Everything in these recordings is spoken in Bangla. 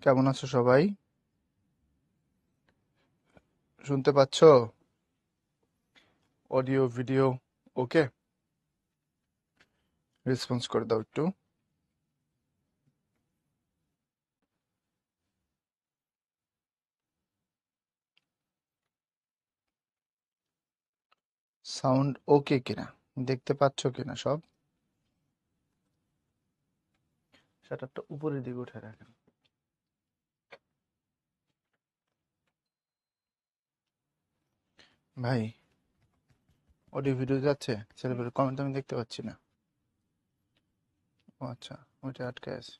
কেমন আছো সবাই? শুনতে পাচ্ছ? অডিও ভিডিও ওকে? রেসপন্স করে দাও একটু। সাউন্ড ওকে কিনা, দেখতে পাচ্ছ কিনা সব? শাটারটা উপরের দিকে উঠে রাখেন ভাই। অডিও ভিডিও যাচ্ছে, ছেলেপেলে কমেন্ট আমি দেখতে পাচ্ছি না। ও আচ্ছা, ওইটা আটকে আছে।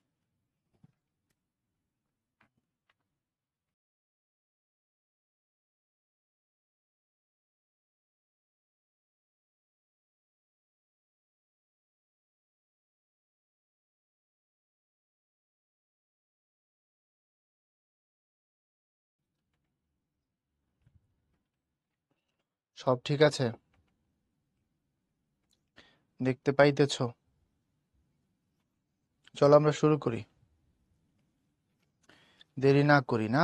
সব ঠিক আছে? দেখতে পাইতেছ? চলো আমরা শুরু করি, দেরি না করি না।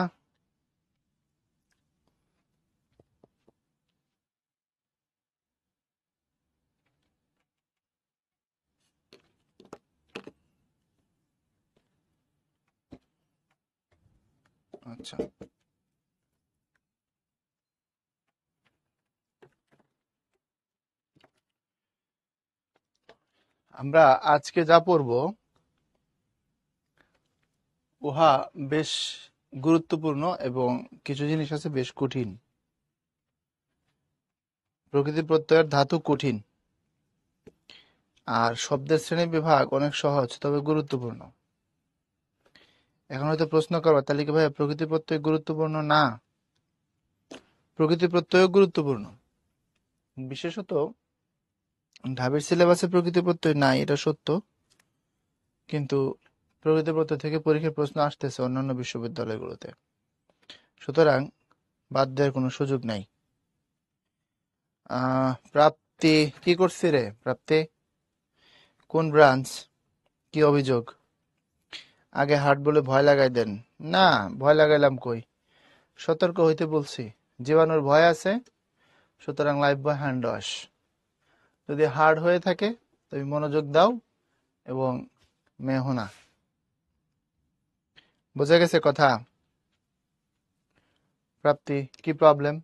আচ্ছা, আমরা আজকে যা পড়বো উহা বেশ গুরুত্বপূর্ণ এবং কিছু জিনিস আছে বেশ কঠিন। প্রকৃতি প্রত্যয়ের ধাতু কঠিন, আর শব্দের শ্রেণী বিভাগ অনেক সহজ তবে গুরুত্বপূর্ণ। এখন হয়তো প্রশ্ন করবা, তাহলে কি ভাই প্রকৃতি প্রত্যয় গুরুত্বপূর্ণ না? প্রকৃতি প্রত্যয় গুরুত্বপূর্ণ, বিশেষত ঢাবির সিলেবাসে প্রকৃতি প্রত্যয় নাই, এটা সত্য। কিন্তু প্রকৃতি প্রত্যয় থেকে পরীক্ষার প্রশ্ন আসতেছে অন্যান্য বিশ্ববিদ্যালয়গুলোতে, সুতরাং বাদ দেওয়ার কোনো সুযোগ নাই। প্রাপ্তি কি করছি রে? প্রাপ্তি কোন ব্রাঞ্চ? কি অভিযোগ? আগে হার্ট বলে ভয় লাগাই দেন। না, ভয় লাগাইলাম কই? সতর্ক হইতে বলছি, জীবাণুর ভয় আছে, সুতরাং লাইফ বয় হ্যান্ড ওয়াশ। যদি হার্ড হয়ে থাকে তুমি মনোযোগ দাও এবং মেহনা। বোঝা গেছে কথা? প্রাপ্তি কি প্রবলেম?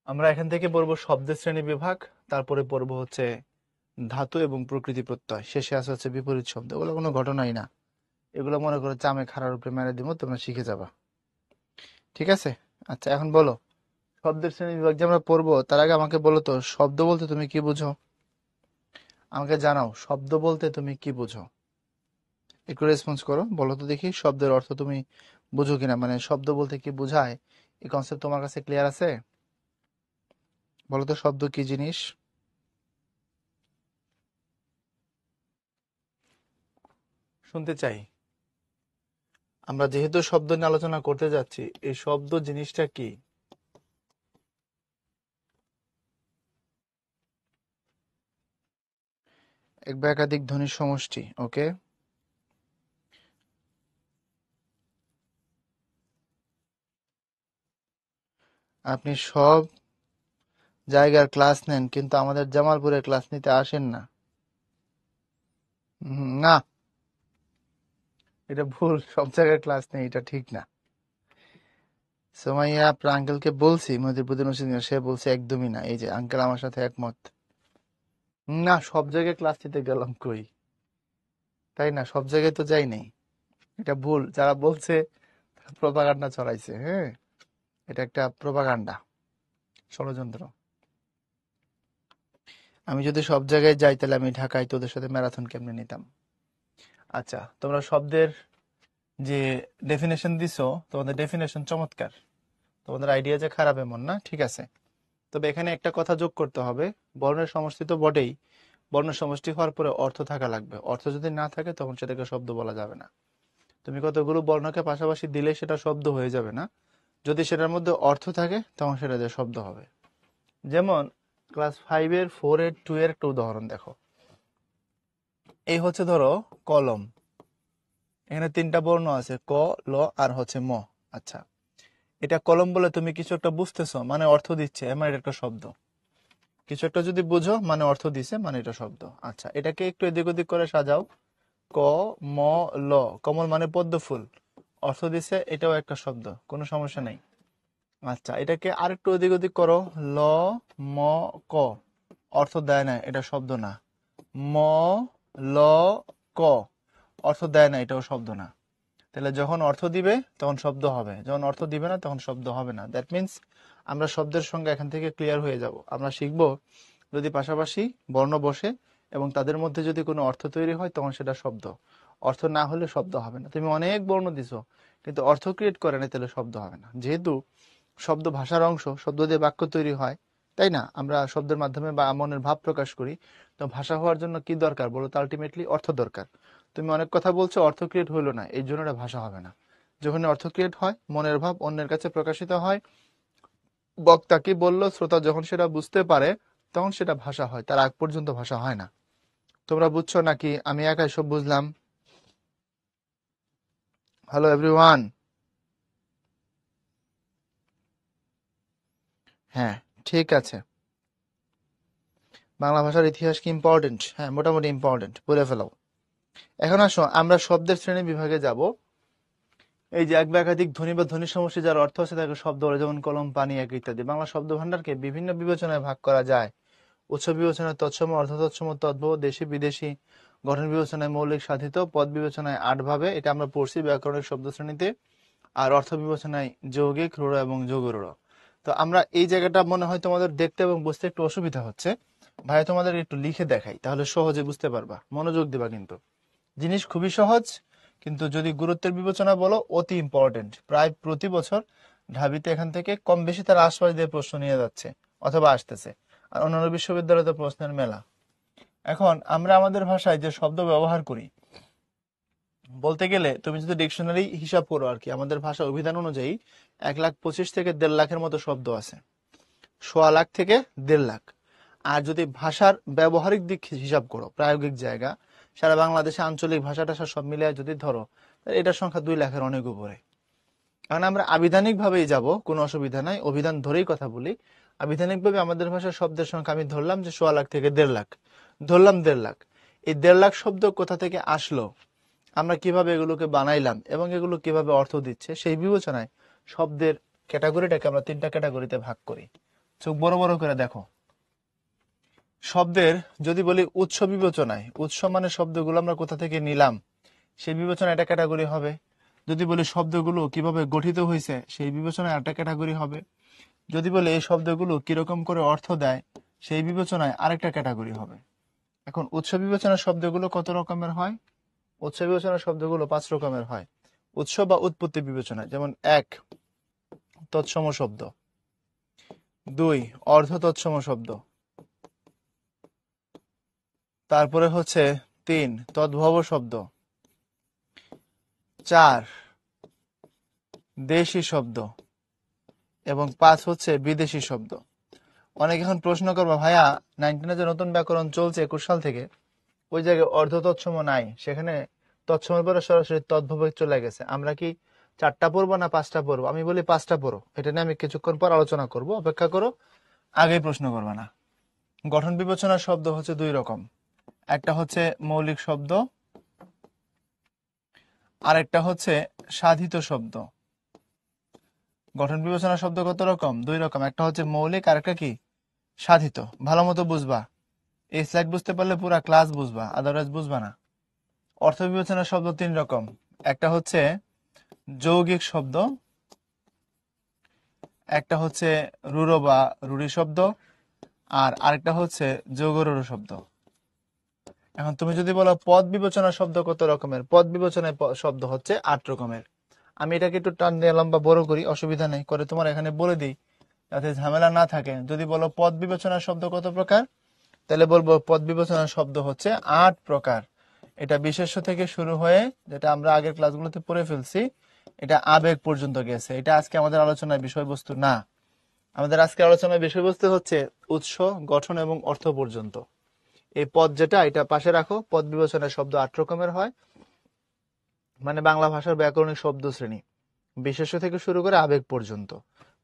আমরা এখান থেকে পড়বো শব্দের শ্রেণী বিভাগ, তারপরে পড়বো হচ্ছে ধাতু এবং প্রকৃতি প্রত্যয়, শেষে আছে হচ্ছে বিপরীত শব্দ। এগুলো কোনো ঘটনাই না, এগুলো মনে করো চামে খাড়ার উপরে মেরে দিব, তোমরা শিখে যাবা। ঠিক আছে? আচ্ছা, এখন বলো শব্দের শ্রেণী বিভাগ যে আমরা পড়বো তার আগে আমাকে বলো তো, শব্দ বলতে তুমি কি বুঝো? আমাকে জানাও, শব্দ বলতে তুমি কি বুঝো? একটু রেসপন্স করো, বলো তো দেখি শব্দের অর্থ তুমি বুঝো কিনা, মানে শব্দ বলতে কি বোঝায় এই কনসেপ্ট তোমার কাছে ক্লিয়ার আছে? বলো তো শব্দ কি জিনিস? শুনতে চাই। আমরা যেহেতু শব্দ নিয়ে আলোচনা করতে যাচ্ছি, এই শব্দ জিনিসটা কি? এক বা একাধিক ধ্বনির সমষ্টি। ওকে, আপনি সব জায়গার ক্লাস নেন কিন্তু আমাদের জামালপুরের ক্লাস নিতে আসেন না। না, এটা ভুল, সব জায়গায় ক্লাস নেই, এটা ঠিক না। সোমাইয়া আপনার আঙ্কেলকে বলছি মহিদুদ্দিন হোসেন, সে বলছে একদমই না। এই যে আঙ্কেল আমার সাথে একমত। না, সব জায়গায় ক্লাস নিতে গেলাম কই? তাই না, সব জায়গায় তো যাই নাই। এটা ভুল, যারা বলছে প্রপাগান্ডা ছড়াইছে। হ্যাঁ, এটা একটা প্রপাগান্ডা, ষড়যন্ত্র। আমি যদি সব জায়গায় যাই তাহলে আমি ঢাকায় তোদের সাথে ম্যারাথন কেমনে নিতাম? আচ্ছা, তোমরা শব্দের যে ডেফিনেশন দিছো, তোমাদের ডেফিনেশন চমৎকার, তোমাদের আইডিয়া যে খারাপ এমন না, ঠিক আছে। তবে এখানে একটা কথা যোগ করতে হবে, বর্ণের সমষ্টি তো বটেই, বর্ণের সমষ্টি হওয়ার পরে অর্থ থাকা লাগবে। অর্থ যদি না থাকে তখন সেটাকে শব্দ বলা যাবে না। তুমি কতগুলো বর্ণকে পাশাপাশি দিলে সেটা শব্দ হয়ে যাবে না, যদি সেটার মধ্যে অর্থ থাকে তখন সেটা দিয়ে শব্দ হবে। যেমন ক্লাস 5-এর 4-এর 2-এর একটা উদাহরণ দেখো। এই হচ্ছে ধরো কলম, এখানে তিনটা বর্ণ আছে, ক, ল আর হচ্ছে ম। আচ্ছা, এটা কলম বলে তুমি কিছু একটা বুঝতেছো, মানে অর্থ দিচ্ছে, মানে এটা একটা শব্দ। কিছু একটা যদি বুঝো মানে অর্থ দিছে, মানে এটা শব্দ। আচ্ছা, এটাকে একটু এদিক ওদিক করে সাজাও। ক, ম, ল, কমল মানে পদ্ম ফুল, অর্থ দিছে, এটাও একটা শব্দ, কোনো সমস্যা নেই। আচ্ছা, এটাকে আরেকটু এদিক ওদিক করো। ল, ম, ক, অর্থ দেয় না, এটা শব্দ না। ম, ল, ক, অর্থ দেয় না, এটাও শব্দ না। তাহলে যখন অর্থ দিবে তখন শব্দ হবে, যখন অর্থ দিবে না তখন শব্দ হবে না। দ্যাট মিন্স আমরা শব্দের সঙ্গে এখান থেকে ক্লিয়ার হয়ে যাব। আমরা শিখব যদি পাশাপাশি বর্ণ বসে এবং তাদের মধ্যে যদি কোনো অর্থ তৈরি হয় তখন সেটা শব্দ, অর্থ না হলে শব্দ হবে না। তুমি অনেক বর্ণ দিছো কিন্তু অর্থ ক্রিয়েট করে না, তাহলে শব্দ হবে না। যেহেতু শব্দ ভাষার অংশ, শব্দ দিয়ে বাক্য তৈরি হয়, তাই না? আমরা শব্দের মাধ্যমে বা মনের ভাব প্রকাশ করি। তো ভাষা হওয়ার জন্য কি দরকার বলো তো? আলটিমেটলি অর্থ দরকার। তুমি অনেক কথা বলছো, অর্থ ক্রিয়েট হইলো না, এই জন্য এটা ভাষা হবে না। যখন অর্থ ক্রিয়েট হয়, মনের ভাব অন্যের কাছে প্রকাশিত হয়, বক্তা কি বললো শ্রোতা যখন সেটা বুঝতে পারে, তখন সেটা ভাষা হয়, তার আগ পর্যন্ত ভাষা হয় না। তোমরা বুঝছো নাকি আমি একাই সব বুঝলাম? Hello everyone. হ্যাঁ, ঠিক আছে। বাংলা ভাষার ইতিহাস কি ইম্পর্টেন্ট? হ্যাঁ, মোটামুটি ইম্পর্টেন্ট, বলে ফেলো। এখন আসো আমরা শব্দের শ্রেণী বিভাগে যাব। এই যে এক বা একাধিক ধ্বনি বা ধ্বনি সমষ্টি যার অর্থ আছে তাকে শব্দ বলে, যেমন কলম, পানি, এক ইত্যাদি। বাংলা শব্দ ভান্ডারকে বিভিন্ন বিবেচনায় ভাগ করা যায়। উৎস বিবেচনায় তৎসম, অর্থ তৎসম, তদ্ভব, দেশি বিদেশি। গঠন বিবেচনায় মৌলিক, সাধিত। পদ বিবেচনায় ৮ ভাবে, এটা আমরা পড়ছি ব্যাকরণিক শব্দ শ্রেণীতে। আর অর্থ বিবেচনায় যৌগিক, রূঢ় এবং যৌগরূঢ়। তো আমরা এই জায়গাটা মনে হয় তোমাদের দেখতে এবং বুঝতে একটু অসুবিধা হচ্ছে, ভাই তোমাদের একটু লিখে দেখাই, তাহলে সহজে বুঝতে পারবা, মনোযোগ দিবা। কিন্তু জিনিস খুবই সহজ, কিন্তু যদি গুরুত্বের বিবেচনা বলো অতি ইম্পর্টেন্ট। প্রায় প্রতি বছর ঢাবিতে এখান থেকে কম বেশি তার আশপাশ দিয়ে প্রশ্ন নিয়ে যাচ্ছে অথবা আসতেছে, আর অন্যান্য বিশ্ববিদ্যালয়তে প্রশ্নের মেলা। এখন আমরা আমাদের ভাষায় যে শব্দ ব্যবহার করি, বলতে গেলে তুমি যদি ডিকশনারি হিসাব করো আর কি, আমাদের ভাষা অভিধান অনুযায়ী 1,25,000 থেকে 1.5 লাখের মতো শব্দ আছে, 1.25 লাখ থেকে 1.5 লাখ। আর যদি ভাষার ব্যবহারিক দিক হিসাব করো, প্রায়োগিক জায়গা, সারা বাংলাদেশে আঞ্চলিক ভাষা টাষা সব মিলিয়ে যদি ধরো, তাহলে এটার সংখ্যা 2 লাখের অনেক উপরে। কারণ আমরা আবিধানিক ভাবেই যাব, কোনো অসুবিধা নাই, অভিধান ধরেই কথা বলি। আবিধানিক ভাবে আমাদের ভাষার শব্দের সংখ্যা আমি ধরলাম যে 1.25 লাখ থেকে 1.5 লাখ, ধরলাম 1.5 লাখ। এই 1.5 লাখ শব্দ কোথা থেকে আসলো, আমরা কিভাবে এগুলোকে বানাইলাম এবং এগুলো কিভাবে অর্থ দিচ্ছে, সেই বিবেচনায় শব্দের ক্যাটাগরিটাকে আমরা 3টা ক্যাটাগরিতে ভাগ করি। চোখ বড় বড় করে দেখো। শব্দের যদি বলি উৎস বিবেচনায়, উৎস মানে শব্দগুলো আমরা কোথা থেকে নিলাম, সেই বিবেচনায় একটা ক্যাটাগরি হবে। যদি বলি শব্দগুলো কিভাবে গঠিত হয়েছে, সেই বিবেচনায় একটা ক্যাটাগরি হবে। যদি বলি এই শব্দগুলো কিরকম করে অর্থ দেয়, সেই বিবেচনায় আরেকটা ক্যাটাগরি হবে। এখন উৎস বিবেচনার শব্দগুলো কত রকমের হয়? উৎস বিবেচনার শব্দগুলো 5 রকমের হয়। উৎস বা উৎপত্তি বিবেচনায়, যেমন 1 তৎসম শব্দ, 2 অর্ধ তৎসম শব্দ, তারপরে হচ্ছে 3 তদ্ভব শব্দ, 4 দেশি শব্দ এবং 5 হচ্ছে বিদেশি শব্দ। অনেকে এখন প্রশ্ন করবো, ভাইয়া 19 যে নতুন ব্যাকরণ চলছে 21 সাল থেকে, ওই জায়গায় অর্ধ তৎসম নাই, সেখানে তৎসমের পরে সরাসরি তদ্ভবে চলে গেছে, আমরা কি 4টা পড়বো না 5টা পড়বো? আমি বলি 5টা পড়ো, এটা নিয়ে আমি কিছুক্ষণ পর আলোচনা করব, অপেক্ষা করো, আগেই প্রশ্ন করবে না। গঠন বিবেচনার শব্দ হচ্ছে 2 রকম, একটা হচ্ছে মৌলিক শব্দ, আর একটা হচ্ছে সাধিত শব্দ। গঠন বিবেচনার শব্দ কত রকম? 2 রকম, একটা হচ্ছে মৌলিক আর একটা কি সাধিত। ভালো মতো বুঝবা, এই স্লাইড বুঝতে পারলে পুরা ক্লাস বুঝবা, আদারওয়াইজ বুঝবা না। অর্থ বিবেচনার শব্দ 3 রকম, একটা হচ্ছে যৌগিক শব্দ, একটা হচ্ছে রূঢ় বা রূঢ়ি শব্দ, আর আরেকটা হচ্ছে যৌগরূঢ় শব্দ। এখন তুমি যদি বলো পদ বিবেচনার শব্দ কত রকমের, পদ বিবেচনায় শব্দ হচ্ছে 8 রকমের। আমি এটাকে একটু টান দিয়ে লম্বা বড় করি, অসুবিধা নেই, করে তোমার এখানে বলে দিই যাতে ঝামেলা না থাকে। যদি বলো পদ বিবেচনার শব্দ কত প্রকার, তাহলে বলবো পদ বিবেচনার শব্দ হচ্ছে 8 প্রকার। এটা বিশেষ্য থেকে শুরু হয়ে, যেটা আমরা আগের ক্লাসগুলোতে পড়ে ফেলছি, এটা আবেগ পর্যন্ত গেছে। এটা আজকে আমাদের আলোচনার বিষয়বস্তু না। আমাদের আজকে আলোচনার বিষয়বস্তু হচ্ছে উৎস, গঠন এবং অর্থ পর্যন্ত। এই পদ যেটা এটা পাশে রাখো। পদ বিবেচনায় শব্দ 8 রকমের হয়, মানে বাংলা ভাষার ব্যাকরণিক শব্দ শ্রেণী, বিশেষ্য থেকে শুরু করে আবেগ পর্যন্ত।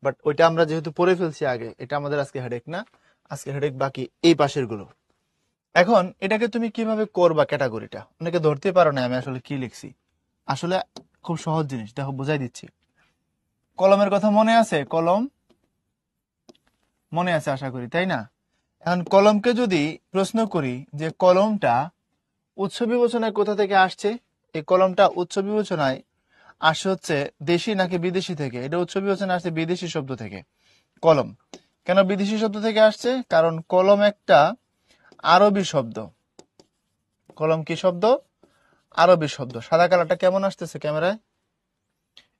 বাট ওইটা আমরা যেহেতু পড়ে ফেলছি আগে, এটা আমাদের আজকে হেডেক না, আজকে হেডেক বাকি এই পাশের গুলো। এখন এটাকে তুমি কিভাবে করবা ক্যাটাগরিটা, অনেকে ধরতে পারো না আমি আসলে কি লিখছি। আসলে খুব সহজ জিনিস, দেখো বুঝাই দিচ্ছি। কলমের কথা মনে আছে? কলম মনে আছে আশা করি, তাই না? এখন কলমকে যদি প্রশ্ন করি যে কলমটা উৎস বিবেচনায় কোথা থেকে আসছে, এই কলমটা উৎস বিবেচনায় আসে হচ্ছে দেশি নাকি বিদেশি থেকে, এটা উৎস বিবেচনায় আসছে বিদেশি শব্দ থেকে। কলম কেন বিদেশি শব্দ থেকে আসছে? কারণ কলম একটা আরবি শব্দ। কলম কি শব্দ? আরবি শব্দ। সাদা কালারটা কেমন আসতেছে ক্যামেরায়?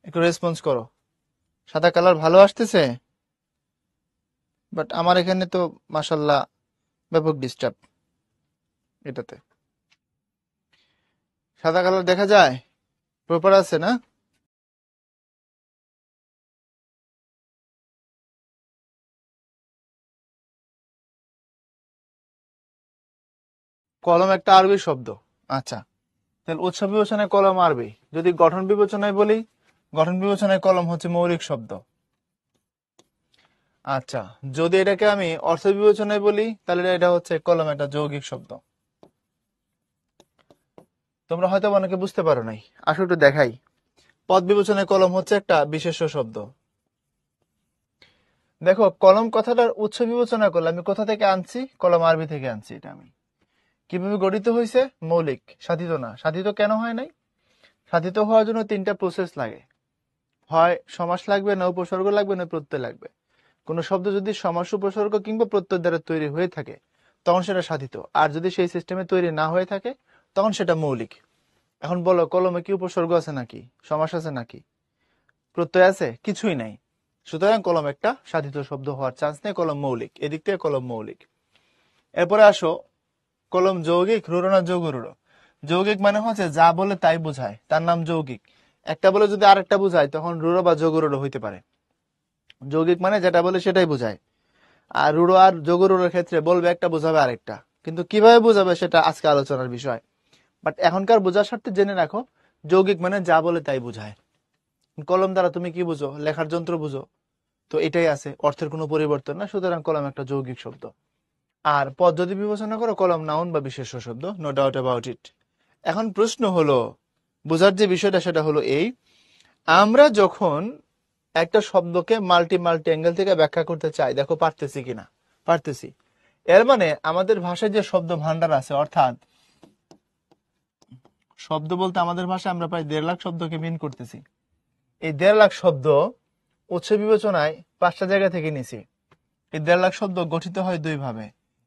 একটু রেসপন্স করো। সাদা কালার ভালো আসতেছে? বাট আমার এখানে তো মাশাল্লাহ ব্যাপক ডিস্টার্ব। এটাতে সাদা কালার দেখা যায়? প্রপার আছে না? কলম একটা আরবি শব্দ। আচ্ছা, তাহলে উৎস বিবেচনায় কলম আরবি। যদি গঠন বিবেচনায় বলি, গঠন বিবেচনায় কলম হচ্ছে মৌলিক শব্দ। আচ্ছা, যদি এটাকে আমি অর্থ বিবেচনায় বলি, তাহলে এটা হচ্ছে কলম একটা যৌগিক শব্দ। তোমরা হয়তো অনেকে বুঝতে পারো নাই, আসলে একটু দেখাই। পদ বিবেচনায় কলম হচ্ছে একটা বিশেষ্য শব্দ। দেখো কলম কথাটার উৎস বিবেচনা করলে আমি কোথা থেকে আনছি? কলম আরবি থেকে আনছি। এটা আমি কিভাবে গঠিত হয়েছে? মৌলিক, সাধিত না। সাধিত কেন হয় নাই? সাধিত হওয়ার জন্য 3টা প্রসেস লাগে। হয় সমাস লাগবে, না উপসর্গ লাগবে, না প্রত্যয় লাগবে। কোন শব্দ যদি সমাস, উপসর্গ কিংবা প্রত্যয় দ্বারা তৈরি হয়ে থাকে তখন সেটা সাধিত। আর যদি সেই সিস্টেমে তৈরি না হয়ে থাকে তখন সেটা মৌলিক। এখন বলো, কলমে কি উপসর্গ আছে নাকি? সমাস আছে নাকি? প্রত্যয় আছে? কিছুই নাই। সুতরাং কলম একটা সাধিত শব্দ হওয়ার চান্স নেই। কলম মৌলিক, এদিক থেকে কলম মৌলিক। এরপরে আসো, কলম যৌগিক, রূঢ় না যৌগ রূঢ়? যৌগিক মানে হচ্ছে যা বলে তাই বোঝায়, তার নাম যৌগিক। একটা বলে যদি আরেকটা বোঝায় তখন রূঢ় বা যৌগ রূঢ় হইতে পারে। যৌগিক মানে যেটা বলে সেটাই বোঝায়। আর রূঢ় আর যৌগ রূঢ়ের ক্ষেত্রে বলবে একটা, বোঝাবে আরেকটা। কিন্তু কিভাবে বোঝাবে সেটা আজকে আলোচনার বিষয়। বাট এখনকার বোঝার স্বার্থে জেনে রাখো, যৌগিক মানে যা বলে তাই বোঝায়। কলম দ্বারা তুমি কি বুঝো? লেখার যন্ত্র বুঝো। তো এটাই আছে, অর্থের কোনো পরিবর্তন না। সুতরাং কলম একটা যৌগিক শব্দ। আর পদ যদি বিবেচনা করো, কলম নাউন বা বিশেষ্য শব্দ, নো ডাউট অ্যাবাউট ইট। এখন প্রশ্ন হলো, বোঝার যে বিষয়টা সেটা হলো এই, আমরা যখন একটা শব্দকে মাল্টি মাল্টি অ্যাঙ্গেল থেকে ব্যাখ্যা করতে চাই, দেখো পারতেছি কিনা? পারতেছি। এর মানে আমাদের ভাষায় যে শব্দ ভান্ডার আছে, অর্থাৎ শব্দ বলতে আমাদের ভাষায় আমরা প্রায় 1.5 লাখ শব্দকে মিন করতেছি। এই 1.5 লাখ শব্দ উৎস বিবেচনায় 5টা জায়গা থেকে নিছি। এই 1.5 লাখ শব্দ গঠিত হয় 2 ভাবে।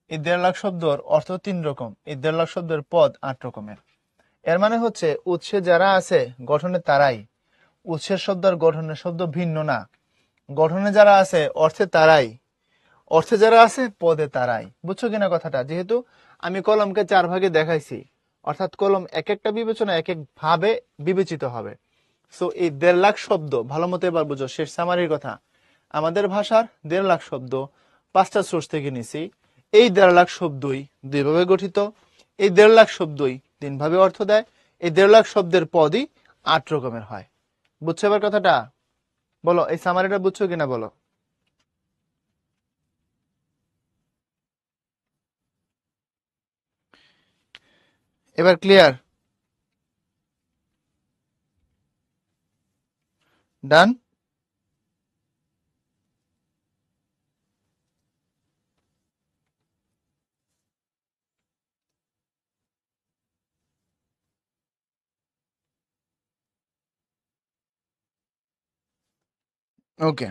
এই 1.5 লাখ শব্দের অর্থ 3 রকম। এই 1.5 লাখ শব্দের পদ 8 রকমের। এর মানে হচ্ছে উৎসে যারা আছে গঠনে তারাই। উৎসের শব্দ আর গঠনের শব্দ ভিন্ন না। গঠনে যারা আছে অর্থে তারাই, অর্থে যারা আছে পদে তারাই। বুঝছো কিনা কথাটা? যেহেতু আমি কলমকে 4 ভাগে দেখাইছি, অর্থাৎ কলম এক একটা বিবেচনা এক এক ভাবে বিবেচিত হবে। সো এই 1.5 লাখ শব্দ ভালো মতো এবার বুঝো, শেষ সামারির কথা। আমাদের ভাষার 1.5 লাখ শব্দ 5টা সোর্স থেকে নিছি। এই 1.5 লাখ শব্দই 2 ভাবে গঠিত। এই 1.5 লাখ শব্দই 3 ভাবে অর্থ দেয়। এই 1.5 লাখ শব্দের পদই 8 রকমের হয়। বুঝছো এবার কথাটা? বলো, এই সামারিটা বুঝছো কিনা বলো। এবার ক্লিয়ার? ডান? ওকে।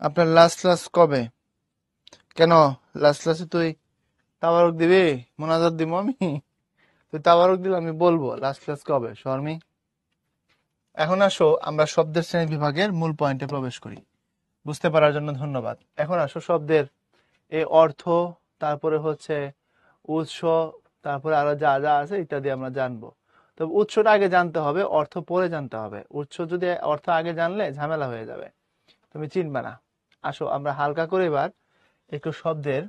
আপনার লাস্ট ক্লাস কবে? কেন লাস্ট ক্লাসে তুই তাবারক দিবি? মোনাজাত দিব আমি? তুই তাবারক দিলে আমি বলবো লাস্ট ক্লাস কবে, শর্মি। এখন আসো আমরা শব্দের শ্রেণী বিভাগের মূল পয়েন্টে প্রবেশ করি। বুঝতে পারার জন্য ধন্যবাদ। এখন আসো শব্দের এই অর্থ, তারপরে হচ্ছে উৎস, তারপরে আরো যা যা আছে ইত্যাদি আমরা জানবো। তবে উৎসটা আগে জানতে হবে, অর্থ পরে জানতে হবে। উৎস যদি অর্থ আগে জানলে ঝামেলা হয়ে যাবে, তুমি চিনবে না। আসো আমরা হালকা করে এবার একটু শব্দের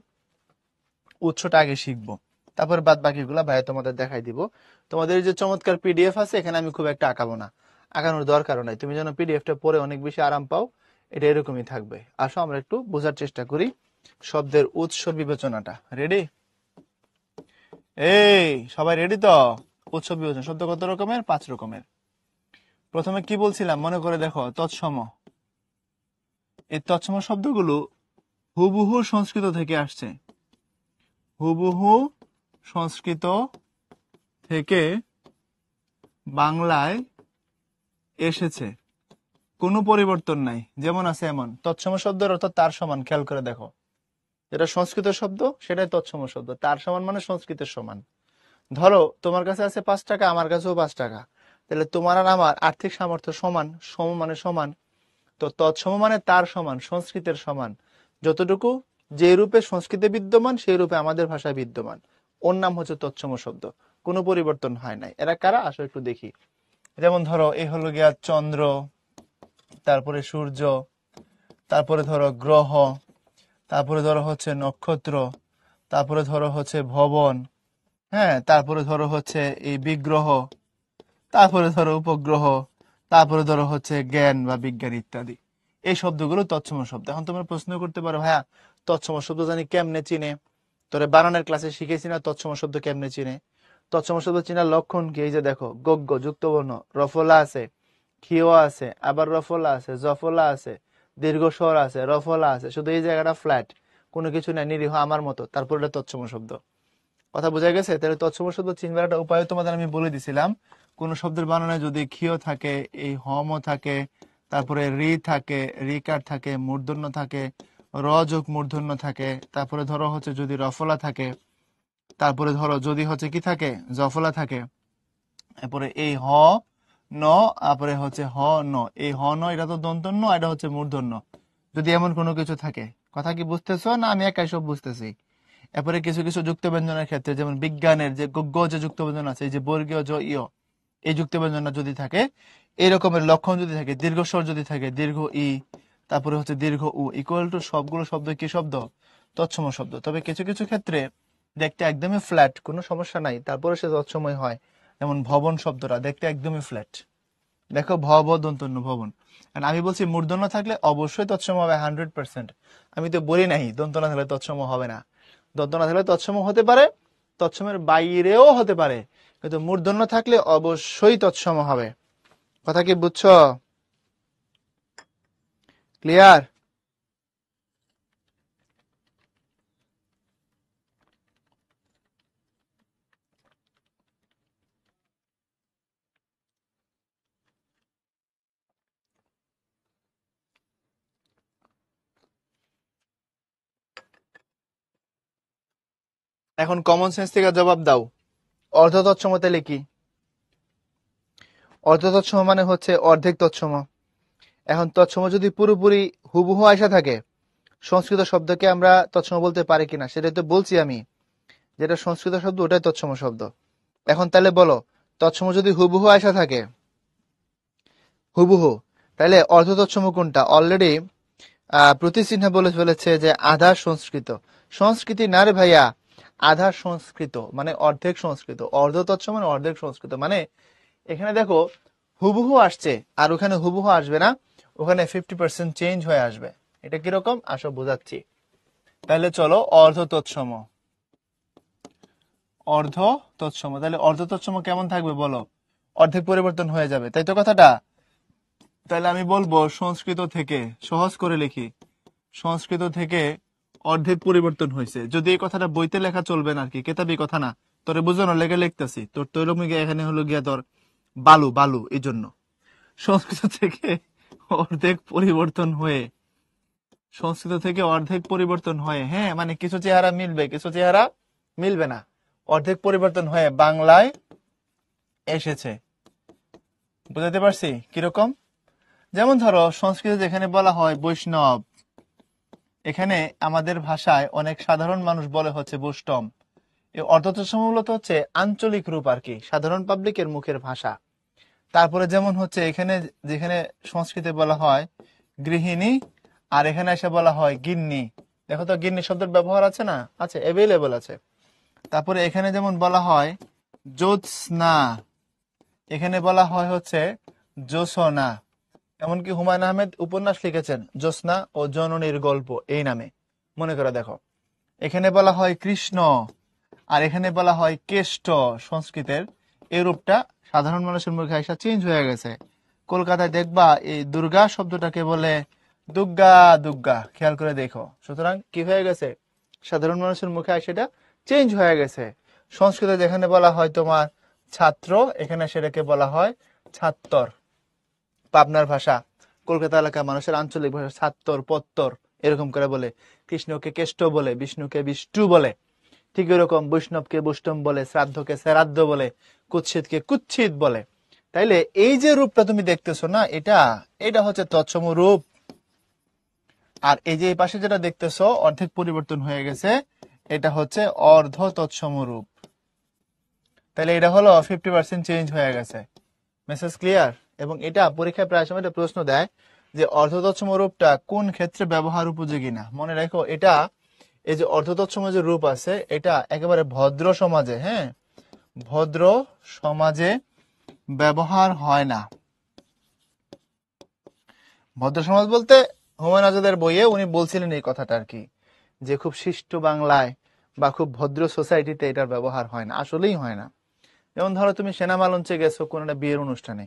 উৎসটা আগে শিখবো, তারপর বাদ বাকিগুলা ভাইয়া তোমাদের দেখাই দিব। তোমাদের যে চমৎকার পিডিএফ আছে এখানে আমি খুব একটা আঁকাবো না, আঁকানোর দরকারও নাই, তুমি যেন পিডিএফটা পড়ে অনেক বেশি আরাম পাও, এটা এরকমই থাকবে। আসো আমরা একটু বোঝার চেষ্টা করি শব্দের উৎস বিবেচনাটা। রেডি? এই সবাই রেডি তো? উৎস বিবেচনা শব্দ কত রকমের? 5 রকমের। প্রথমে কি বলছিলাম মনে করে দেখো, তৎসম। এই তৎসম শব্দগুলো হুবহু সংস্কৃত থেকে আসছে, হুবহু সংস্কৃত থেকে বাংলায় এসেছে, কোনো পরিবর্তন নাই, যেমন আছে এমন। তৎসম শব্দের অর্থ তার সমান, খেয়াল করে দেখো, যেটা সংস্কৃত শব্দ সেটাই তৎসম শব্দ। তার সমান মানে সংস্কৃতের সমান। ধরো তোমার কাছে আছে 5 টাকা, আমার কাছেও 5 টাকা, তাহলে তোমার আর আমার আর্থিক সামর্থ্য সমান, সম মানে সমান, তো তৎসম মানে তার সমান, সংস্কৃতের সমান। যতটুকু যে রূপে সংস্কৃতে বিদ্যমান সেই রূপে আমাদের ভাষায় বিদ্যমান, ওর নাম হচ্ছে তৎসম শব্দ, কোনো পরিবর্তন হয় নাই। এরা কারা আসো একটু দেখি। যেমন ধরো এই হলো গিয়া চন্দ্র, তারপরে সূর্য, তারপরে ধরো গ্রহ, তারপরে ধরো হচ্ছে নক্ষত্র, তারপরে ধরো হচ্ছে ভবন, হ্যাঁ, তারপরে ধরো হচ্ছে এই বিগ্রহ, তারপরে ধরো উপগ্রহ, তারপরে ধরো হচ্ছে জ্ঞান বা বিজ্ঞান ইত্যাদি। এই শব্দগুলো তৎসম শব্দ। এখন তোমরা প্রশ্ন করতে পারো, ভাইয়া তৎসম শব্দ জানি কেমনে চিনে? তোরে বানানের ক্লাসে শিখেছি না তৎসম শব্দ কেমনে চিনে? তৎসম শব্দ চিনার লক্ষণ কি? এই যে দেখো, গগ্গ যুক্ত বর্ণ, রফলা আছে, ক্ষিয় আছে, আবার রফলা আছে, জফলা আছে, দীর্ঘ স্বর আছে, রফলা আছে, শুধু এই জায়গাটা ফ্ল্যাট, কোনো কিছু নাই, নিরীহ আমার মতো, তারপর এটা তৎসম শব্দ। কথা বোঝা গেছে? তাহলে তৎসম শব্দ চিনবার একটা উপায় তোমাদের আমি বলে দিছিলাম। কোন শব্দের বানানে যদি ক্ষীয় থাকে, এই হমও থাকে, তারপরে রি থাকে, রিকার থাকে, মূর্ধন্য থাকে, র যোগ মূর্ধন্য থাকে, তারপরে ধরো হচ্ছে যদি রফলা থাকে, তারপরে ধরো যদি হচ্ছে কি থাকে, জফলা থাকে, এরপরে এই হ ন, তারপরে হচ্ছে হ ন, এই হ ন এটা তো দন্তন্য, এটা হচ্ছে মূর্ধন্য, যদি এমন কোনো কিছু থাকে। কথা কি বুঝতেছো না আমি একাই সব বুঝতেছি? এরপরে কিছু কিছু যুক্ত ব্যঞ্জনের ক্ষেত্রে, যেমন বিজ্ঞানের যে গ যে যুক্ত ব্যঞ্জন আছে, এই যে বর্গীয় জ ইয়, এই যুক্ত ব্যঞ্জনটা যদি থাকে, এই রকমের লক্ষণ যদি থাকে, দীর্ঘস্বর যদি থাকে, দীর্ঘ ই, তারপরে হচ্ছে দীর্ঘ উ, ইকুয়াল টু সবগুলো শব্দ কি শব্দ? তৎসম শব্দ। তবে কিছু কিছু ক্ষেত্রে দেখতে একদমই ফ্ল্যাট, কোনো সমস্যা নাই, তারপরে সে তৎসময় হয়। যেমন ভবন শব্দটা দেখতে একদমই ফ্ল্যাট, দেখো ভব দন্তন্য ভবন। আর আমি বলছি মূর্ধন্য থাকলে অবশ্যই তৎসম হবে 100%। আমি তো বলি নাই দন্ত না থাকলে তৎসম হবে না। দন্ত না থাকলে তৎসম হতে পারে, তৎসমের বাইরেও হতে পারে, কিন্তু মূর্ধন্য থাকলে অবশ্যই তৎসম হবে। কথা কি বুঝছো? ক্লিয়ার? এখন কমন সেন্স থেকে জবাব দাও, অর্ধ তৎসম তাহলে কি? অর্ধ তৎসম মানে হচ্ছে অর্ধেক তৎসম। এখন তৎসম যদি পুরোপুরি হুবহু আয়সা থাকে, সংস্কৃত শব্দকে আমরা তৎসম বলতে পারি কিনা সেটাই তো বলছি আমি, যেটা সংস্কৃত শব্দ ওটাই তৎসম শব্দ। এখন তাহলে বলো, তৎসম যদি হুবহু আয়সা থাকে, হুবহু, তাহলে অর্ধ তৎসম কোনটা? অলরেডি প্রতিচিহ্ন বলে ফেলেছে যে আধা সংস্কৃত। সংস্কৃতি না রে ভাইয়া, আধা সংস্কৃত মানে অর্ধেক সংস্কৃত। অর্ধ তৎসম মানে অর্ধেক সংস্কৃত, মানে এখানে দেখো হুবহু আসছে আর ওখানে হুবহু আসবে না, ওখানে 50% চেঞ্জ হয়ে আসবে। এটা কিরকম আসো বোঝাচ্ছি। তাহলে চলো অর্ধ তৎসম, অর্ধ তৎসম, তাহলে অর্ধ তৎসম কেমন থাকবে বলো? অর্ধেক পরিবর্তন হয়ে যাবে, তাই তো কথাটা? তাহলে আমি বলবো সংস্কৃত থেকে, সহজ করে লিখি, সংস্কৃত থেকে অর্ধেক পরিবর্তন হয়েছে। যদি এই কথাটা বইতে লেখা চলবে না আর কি, কেতাবি কথা না, তোরে বোঝানো লেগে লিখতেছি, তোর তৈলমিকে এখানে হলো গিয়া তোর বালু বালু, এই জন্য সংস্কৃত থেকে অর্ধেক পরিবর্তন হয়ে, সংস্কৃত থেকে অর্ধেক পরিবর্তন হয়ে, হ্যাঁ মানে কিছু চেহারা মিলবে কিছু চেহারা মিলবে না, অর্ধেক পরিবর্তন হয়ে বাংলায় এসেছে। বুঝাতে পারছি কিরকম? যেমন ধরো সংস্কৃতে যেখানে বলা হয় বৈষ্ণব, এখানে আমাদের ভাষায় অনেক সাধারণ মানুষ বলে হচ্ছে বৈষ্ণব। এই অর্ধতৎসম মূলত হচ্ছে আঞ্চলিক রূপ আর কি, সাধারণ পাবলিকের মুখের ভাষা। তারপরে যেমন হচ্ছে এখানে, যেখানে সংস্কৃতে বলা হয় গৃহিণী, আর এখানে এসে বলা হয় গিন্নি, দেখো তো গিন্নি শব্দের ব্যবহার আছে না, আছে, অ্যাভেলেবল আছে। তারপরে এখানে যেমন বলা হয় জ্যোৎস্না, এখানে বলা হয় হচ্ছে জোছনা। এমনকি হুমায়ুন আহমেদ উপন্যাস লিখেছেন জ্যোৎস্না ও জননীর গল্প এই নামে, মনে করে দেখো। এখানে বলা হয় কৃষ্ণ, আর এখানে বলা হয় কেষ্ট। সংস্কৃতের এই রূপটা সাধারণ মানুষের মুখে আসা চেঞ্জ হয়ে গেছে। কলকাতায় দেখবা এই দুর্গা শব্দটাকে বলে দুর্গা, দুর্গা, খেয়াল করে দেখো। সুতরাং কি হয়ে গেছে, সাধারণ মানুষের মুখে আসে এটা চেঞ্জ হয়ে গেছে। সংস্কৃতে যেখানে বলা হয় তোমার ছাত্র, এখানে সেটাকে বলা হয় ছাত্তর। পাবনার ভাষা, কলকাতা এলাকার মানুষের আঞ্চলিক ভাষা ছাত্তর, পত্তর এরকম করে বলে। কৃষ্ণকে কেষ্ট বলে, বিষ্ণুকে বিষ্ণু বলে। ঠিক এরকম বৈষ্ণবকে বৈষ্ণব বলে, শ্রাদ্ধকে শ্রাদ্ধ বলে, কুৎসিতকে কুৎসিত বলে। তাইলে এই যে রূপটা তুমি দেখতেছো না, এটা এটা হচ্ছে তৎসম রূপ। আর এই যে এই পাশে যেটা দেখতেছো অর্ধেক পরিবর্তন হয়ে গেছে, এটা হচ্ছে অর্ধ তৎসম রূপ। তাহলে এটা হলো 50% চেঞ্জ হয়ে গেছে। Message clear? এবং এটা পরীক্ষায় প্রায় সময় এটা প্রশ্ন দেয় যে অর্ধ তৎসম রূপটা কোন ক্ষেত্রে ব্যবহার উপযোগী না। মনে রাখো এটা, এই যে অর্ধ তৎসম যে রূপ আছে, এটা একেবারে ভদ্র সমাজে, হ্যাঁ, ভদ্র সমাজে ব্যবহার হয় না। ভদ্র সমাজ বলতে হুমায়ুন আজাদের বইয়ে উনি বলছিলেন এই কথাটা আর কি, যে খুব শিষ্ট বাংলায় বা খুব ভদ্র সোসাইটিতে এটার ব্যবহার হয় না, আসলেই হয় না। যেমন ধরো তুমি সিনেমা লঞ্চে গেছো কোন একটা বিয়ের অনুষ্ঠানে,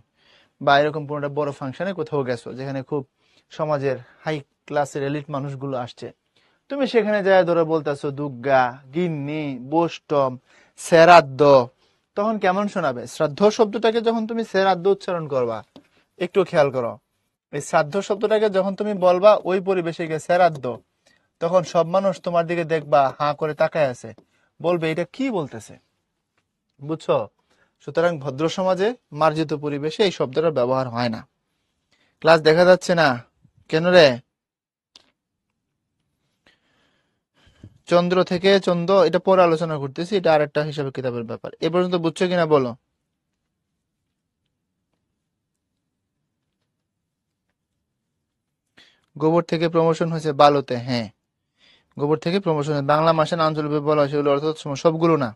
বা এরকম কোনো একটা বড় ফাংশনে কোথাও গেছো যেখানে খুব সমাজের হাই ক্লাসের এলিট মানুষগুলো আসছে, তুমি সেখানে যায় ধরো বলতেছো দুর্গা, গিন্নি, বোস্টম, শ্রাদ্ধ, তখন কেমন শোনাবে? শ্রাদ্ধ শব্দটাকে যখন তুমি শ্রাদ্ধ উচ্চারণ করবা, একটু খেয়াল করো, এই শ্রাদ্ধ শব্দটাকে যখন তুমি বলবা ওই পরিবেশে গিয়ে শ্রাদ্ধ, তখন সব মানুষ তোমার দিকে দেখবা, হাঁ করে তাকায় আছে, বলবে এটা কি বলতেছে। বুঝছো? সুতরাং ভদ্র সমাজে, মার্জিত পরিবেশে এই শব্দটার ব্যবহার হয় না। ক্লাস দেখা যাচ্ছে না কেন রে? চন্দ্র থেকে চন্দ্র, এটা পরে আলোচনা করতেছি, এটা আরেকটা হিসাবে কিতাবের ব্যাপার। এ পর্যন্ত বুঝছো কিনা বলো? গোবর থেকে প্রমোশন হয়েছে বালোতে, হ্যাঁ, গোবর থেকে প্রমোশন হয়েছে। বাংলা মাসে আঞ্চলিক বলা হয় সেগুলো অর্থাৎ সবগুলো না।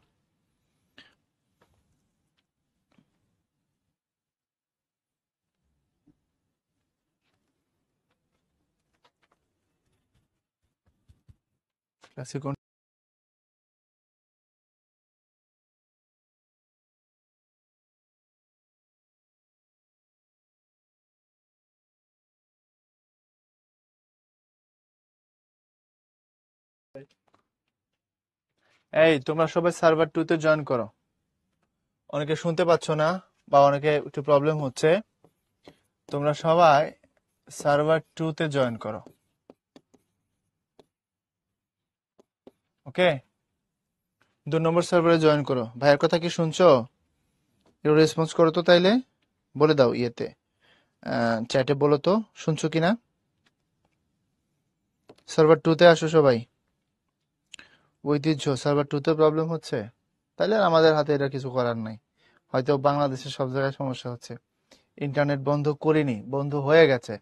ক্লাসে কোন, এই তোমরা সবাই সার্ভার 2 তে জয়েন করো। অনেকে শুনতে পাচ্ছ না বা অনেকে একটু প্রবলেম হচ্ছে, তোমরা সবাই সার্ভার 2 তে জয়েন করো। ওকে, 2 নম্বর সার্ভারে জয়েন করো। ভাইয়ের কথা কি শুনছো? একটু রেসপন্স করো তো, তাইলে বলে দাও ইয়েতে, চ্যাটে বলো তো শুনছো কিনা। সার্ভার 2 তে আসো সবাই। ঐতিহ্য সার্ভার 2 তে প্রবলেম হচ্ছে, তাহলে আর আমাদের হাতে এটা কিছু করার নাই। হয়তো বাংলাদেশের সব জায়গায় সমস্যা হচ্ছে। ইন্টারনেট বন্ধ করিনি, বন্ধ হয়ে গেছে।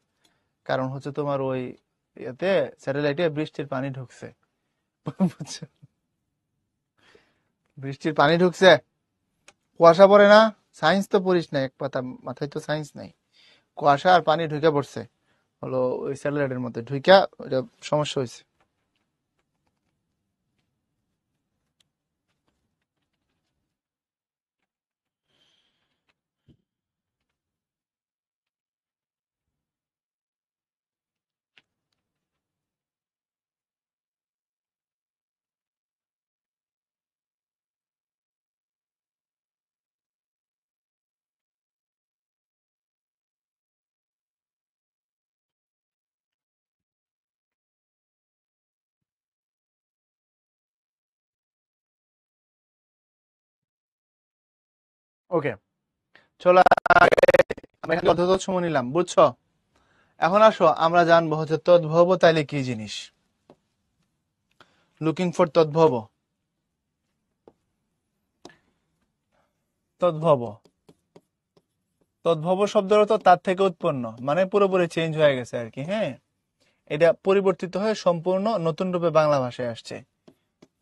কারণ হচ্ছে তোমার ওই ইয়েতে, স্যাটেলাইটে বৃষ্টির পানি ঢুকছে। বুঝছো? বৃষ্টির পানি ঢুকছে, কুয়াশা পড়ে না, সায়েন্স তো পড়িস না এক পাতা, মাথায় তো সায়েন্স নাই। কুয়াশা আর পানি ঢুকে পড়ছে হলো ওই স্যাটেলাইটের মধ্যে ঢুইকা, ওইটা সমস্যা হয়েছে। ওকে, চলো আগে আমরা এখানে অর্ধতৎ সময় নিলাম, বুঝছো? এখন আসো আমরা জানবো হচ্ছে তদ্ভব তাইলে কি জিনিস। Looking for তদ্ভব। তদ্ভব, তদ্ভব শব্দের অর্থ তার থেকে উৎপন্ন, মানে পুরোপুরি চেঞ্জ হয়ে গেছে আর কি, হ্যাঁ। এটা পরিবর্তিত হয়ে সম্পূর্ণ নতুন রূপে বাংলা ভাষায় আসছে।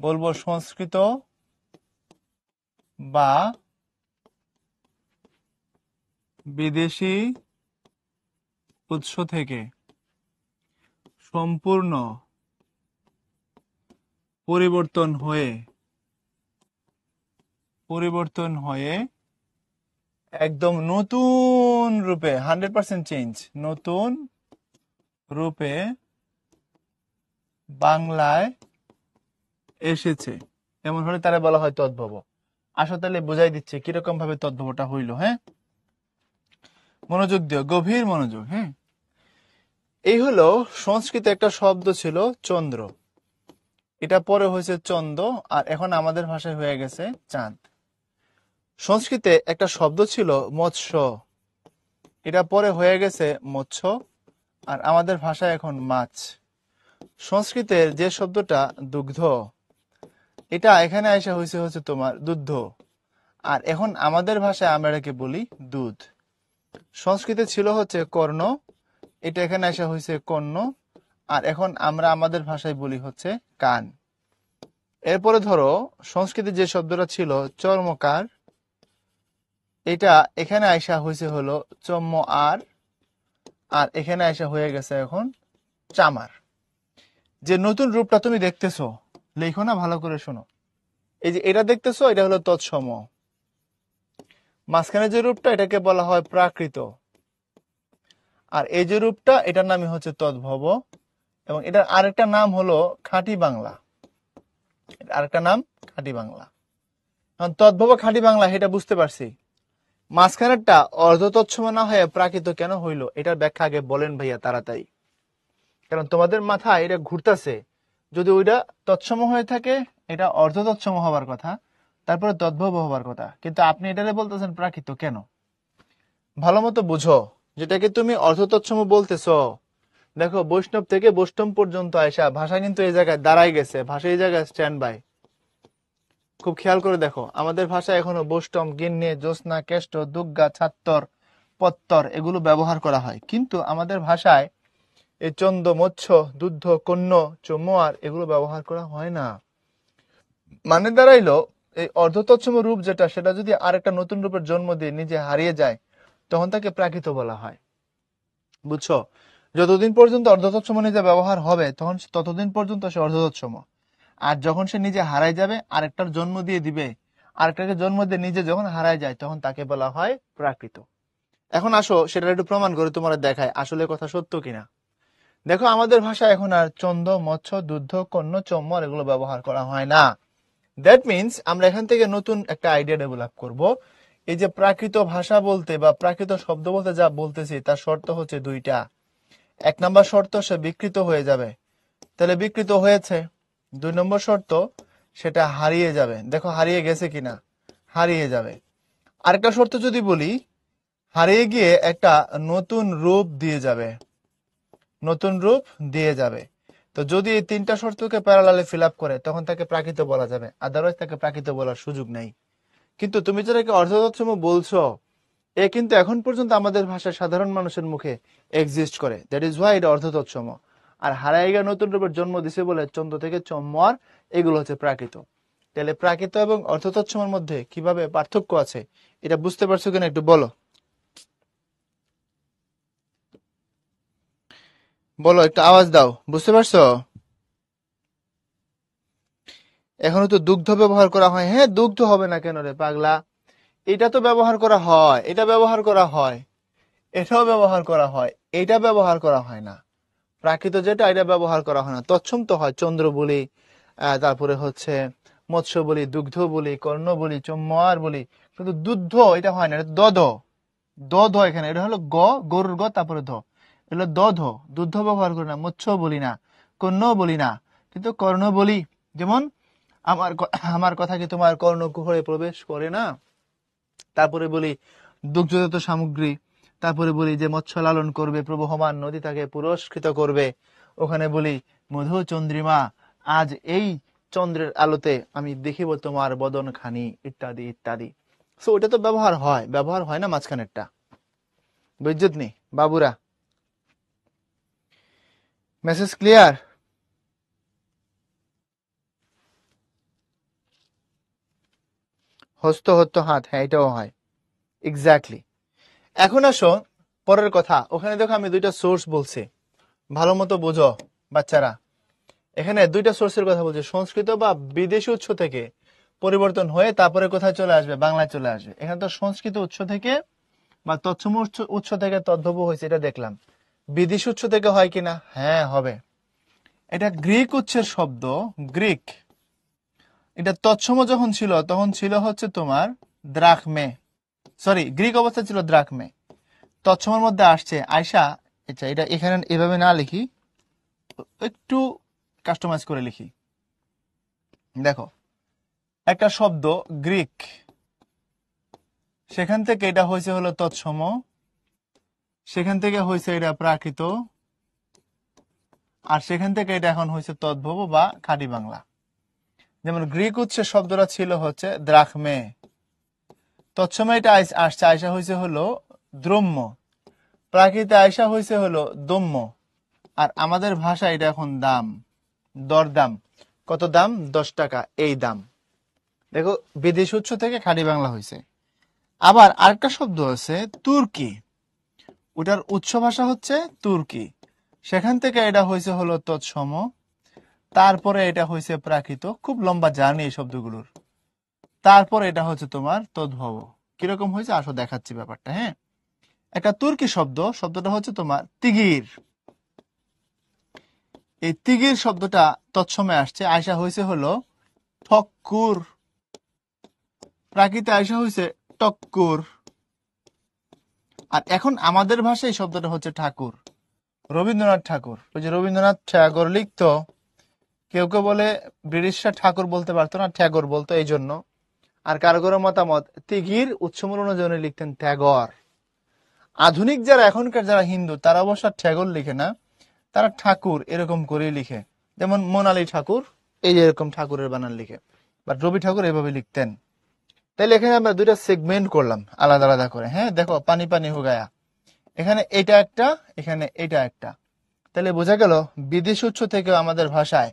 বলবো সংস্কৃত বা বিদেশি উৎস থেকে সম্পূর্ণ পরিবর্তন হয়ে একদম নতুন রূপে 100% চেঞ্জ, নতুন রূপে বাংলায় এসেছে, এমন হলে তারা বলা হয় তদ্ভব। আসলে তাহলে বোঝাই দিচ্ছে কিরকম ভাবে তদ্ভবটা হইল। হ্যাঁ, মনোযোগ দিও, গভীর মনোযোগ। হ্যাঁ, এই হলো সংস্কৃতে একটা শব্দ ছিল চন্দ্র, এটা পরে হয়েছে চন্দ, আর এখন আমাদের ভাষায় হয়ে গেছে চাঁদ। সংস্কৃতে একটা শব্দ ছিল মৎস্য, এটা পরে হয়ে গেছে মৎস্য, আর আমাদের ভাষায় এখন মাছ। সংস্কৃতের যে শব্দটা দুগ্ধ, এটা এখানে এসে হয়েছে তোমার দুধ, আর এখন আমাদের ভাষায় আমরা এটাকে বলি দুধ। সংস্কৃতে ছিল হচ্ছে কর্ণ, এটা এখানে এসে হয়েছে কর্ণ, আর এখন আমরা আমাদের ভাষায় বলি হচ্ছে কান। এরপরে ধরো সংস্কৃতে যে শব্দটা ছিল চর্মকার, এটা এখানে আইসা হয়েছে হলো চম্ম, আর আর এখানে আইসা হয়ে গেছে এখন চামার। যে নতুন রূপটা তুমি দেখতেছো, লেখো না, ভালো করে শোনো। এই যে এটা দেখতেছো, এটা হলো তৎসম। মাঝখানে যে রূপটা, এটাকে বলা হয় প্রাকৃত, আর এই যে রূপটা, এটার নামই হচ্ছে তদ্ভব, এবং এটার আরেকটা নাম হলো খাঁটি বাংলা। আরেকটা নাম খাঁটি বাংলা। এখন তদ্ভব খাঁটি বাংলা, এটা বুঝতে পারছি। মাঝখানেরটা অর্ধ তৎসম না হয়ে প্রাকৃত কেন হইলো, এটার ব্যাখ্যা আগে বলেন ভাইয়া তাড়াতাড়ি, কারণ তোমাদের মাথায় এটা ঘুরতেছে। যদি ওইটা তৎসম হয়ে থাকে, এটা অর্ধ তৎসম হবার কথা, তারপরে তদ্ভব হবার কথা, কিন্তু আপনি এটারে বলতেছেন প্রাকৃত কেন? ভালো মতো বুঝো, যেটাকে তুমি অর্ধ তৎসম বলতেছ। দেখো, বৈষ্ণব থেকে বৈষ্ণব পর্যন্ত আসা ভাষা কিন্তু এই জায়গায় দাঁড়াই গেছে, ভাষা এই জায়গায় স্ট্যান্ড বাই। খুব খেয়াল করে দেখো, আমাদের ভাষায় এখনো বৈষ্ণব, গিন্নে, জ্যোৎস্না, কেষ্ট, দুর্গা, ছাত্তর, পত্তর এগুলো ব্যবহার করা হয়, কিন্তু আমাদের ভাষায় এই চন্দ, মৎস্য, দুধ, কন্য, চমোয়ার এগুলো ব্যবহার করা হয় না। মানে দাঁড়াইলো, এই অর্ধতৎসম রূপ যেটা, সেটা যদি আরেকটা নতুন রূপের জন্ম দিয়ে নিজে হারিয়ে যায়, তখন তাকে প্রাকৃত বলা হয়। বুঝছো? যতদিন পর্যন্ত অর্ধতৎসম নিজে ব্যবহার হবে, তখন ততদিন পর্যন্ত সে অর্ধতৎসম। আর যখন সে নিজে হারাই যাবে, আরেকটার জন্ম দিয়ে দিবে, আরেকটাকে জন্ম দিয়ে নিজে যখন হারায় যায়, তখন তাকে বলা হয় প্রাকৃত। এখন আসো সেটা একটু প্রমাণ করে তোমার দেখায় আসলে কথা সত্য কিনা। দেখো, আমাদের ভাষায় এখন আর চন্দ, মৎস্য, দুধ, কন্য, চম্মর এগুলো ব্যবহার করা হয় না। দ্যাট মিনস আমরা এখান থেকে নতুন একটা আইডিয়া ডেভেলপ করব। এই যে প্রাকৃত ভাষা বলতে বা প্রাকৃত শব্দ বলতে যা বলতেছি, তার শর্ত হচ্ছে দুইটা। এক নম্বর শর্ত, সে বিকৃত হয়ে যাবে, তাহলে বিকৃত হয়েছে। দুই নম্বর শর্ত, সেটা হারিয়ে যাবে। দেখো হারিয়ে গেছে কিনা, হারিয়ে যাবে। আরেকটা শর্ত যদি বলি, হারিয়ে গিয়ে একটা নতুন রূপ দিয়ে যাবে, নতুন রূপ দিয়ে যাবে। তো যদি এই তিনটা শর্তকে প্যারালালে ফিল আপ করে, তখন তাকে প্রাকৃত বলা যাবে, আদারওয়াইজ তাকে প্রাকৃত বলার সুযোগ নাই। কিন্তু তুমি যেটাকে অর্ধতৎসম বলছো, এ কিন্তু এখন পর্যন্ত আমাদের ভাষায় সাধারণ মানুষের মুখে এক্সিস্ট করে, দ্যাট ইজ ওয়াই এটা অর্ধতৎসম। আর হারাই গিয়ে নতুন রূপের জন্ম দিছে বলে চন্দ্র থেকে চম্মর এগুলো হচ্ছে প্রাকৃত। তাহলে প্রাকৃত এবং অর্ধতৎসমের মধ্যে কিভাবে পার্থক্য আছে, এটা বুঝতে পারছো কিনা একটু বলো, বলো, একটু আওয়াজ দাও, বুঝতে পারছো? এখনো তো দুগ্ধ ব্যবহার করা হয়। হ্যাঁ, দুগ্ধ হবে না কেন রে পাগলা, এটা তো ব্যবহার করা হয়, এটা ব্যবহার করা হয়, এটাও ব্যবহার করা হয়, এটা ব্যবহার করা হয় না। প্রাকৃত যেটা, এটা ব্যবহার করা হয় না। তৎসম তো হয়, চন্দ্র বলি, তারপরে হচ্ছে মৎস্য বলি, দুগ্ধ বলি, কর্ণ বলি, চম্মার বলি, কিন্তু দুধ এটা হয় না, এটা দধ। দধ এখানে, এটা হলো গ, গরুর গ, তারপরে ধ, এটা হলো দধ। দুধ ব্যবহার করি না, মৎস্য বলি না, কর্ণ বলি না, কিন্তু কর্ণ বলি। যেমন আমার কথা কি তোমার কর্ণকুহরে প্রবেশ করে না? তারপরে বলি দুগ্ধজাত সামগ্রী, তারপরে বলি যে মৎস্য লালন করবে, প্রবহমান নদী তাকে পুরস্কৃত করবে। ওখানে বলি মধু চন্দ্রিমা, আজ এই চন্দ্রের আলোতে আমি দেখিব তোমার বদন খানি, ইত্যাদি ইত্যাদি। সো ওটা তো ব্যবহার হয়, ব্যবহার হয় না মাঝখানেরটা। বুঝত নি বাবুরা? Message clear? হস্ত হতো হাত, হ্যাঁ এটাও হয়, এক্স্যাক্টলি। এখন আসো পরের কথা। ওখানে দেখো আমি দুইটা সোর্স বলছি, ভালো মতো বোঝো বাচ্চারা। এখানে দুইটা সোর্সের কথা বলছি, সংস্কৃত বা বিদেশি উৎস থেকে পরিবর্তন হয়ে তারপরে কোথায় চলে আসবে, বাংলায় চলে আসবে। এখানে তো সংস্কৃত উৎস থেকে বা তৎসম উৎস থেকে তদ্ভব হয়েছে, এটা দেখলাম। বিদেশি উৎস থেকে হয় কিনা? হ্যাঁ হবে। এটা গ্রিক উৎসের শব্দ, গ্রিক। এটা তৎসম যখন ছিল তখন ছিল হচ্ছে তোমার দ্রাখমে, সরি গ্রিক অবস্থা ছিল দ্রাখমে, তৎসমের মধ্যে আসছে আয়সা। আচ্ছা এটা এখানে এভাবে না লিখি, একটু কাস্টমাইজ করে লিখি। দেখো একটা শব্দ গ্রিক, সেখান থেকে এটা হয়েছে হলো তৎসম, সেখান থেকে হয়েছে এটা প্রাকৃত, আর সেখান থেকে এটা এখন হয়েছে তদ্ভব বা খাঁটি বাংলা। যেমন গ্রিক উৎসের শব্দটা ছিল হচ্ছে দ্রাখমে, তৎসমে এটা আসছে আয়সা হয়েছে হলো দ্রম্য, প্রাকৃতে আয়সা হয়েছে হলো দম্য, আর আমাদের ভাষা এটা এখন দাম, দরদাম। কত দাম? 10 টাকা, এই দাম। দেখো বিদেশি উৎস থেকে খাঁটি বাংলা হয়েছে। আবার আরেকটা শব্দ আছে তুর্কি, ওটার উৎস ভাষা হচ্ছে তুর্কি, সেখান থেকে এটা হয়েছে হলো তৎসম, তারপরে এটা হয়েছে প্রাকৃত। খুব লম্বা জার্নি এই শব্দগুলোর। তারপরে এটা হচ্ছে তোমার তদ্ভব। কিরকম হয়েছে আসো দেখাচ্ছি ব্যাপারটা। হ্যাঁ, একটা তুর্কি শব্দ, শব্দটা হচ্ছে তোমার তিগির। এই তিগির শব্দটা তৎসমে আসছে, আয়সা হয়েছে হলো ঠক্কুর, প্রাকৃতে আয়সা হয়েছে টক্কুর, আর এখন আমাদের ভাষায় এই শব্দটা হচ্ছে ঠাকুর। রবীন্দ্রনাথ ঠাকুর, ওই যে রবীন্দ্রনাথ ঠাকুর লিখতো, কেউ কেউ বলে ব্রিটিশরা ঠাকুর বলতে পারতো না, ঠ্যাগর বলতো, এই জন্য। আর কারো কারো মতামত তিগির উৎসমূল অনুযায়ী লিখতেন ট্যাগর। আধুনিক যারা এখনকার যারা হিন্দু তারা অবশ্য ঠ্যাগর লিখে না, তারা ঠাকুর এরকম করেই লিখে। যেমন মোনালি ঠাকুর এই যে এরকম ঠাকুরের বানান লিখে, বাট রবি ঠাকুর এভাবে লিখতেন। তাইলে এখানে আমরা দুইটা সেগমেন্ট করলাম আলাদা আলাদা করে। হ্যাঁ দেখো পানি পানি হো গায়া, এখানে এটা একটা, এখানে এটা একটা। তাহলে বোঝা গেল বিদেশি উৎস থেকে আমাদের ভাষায়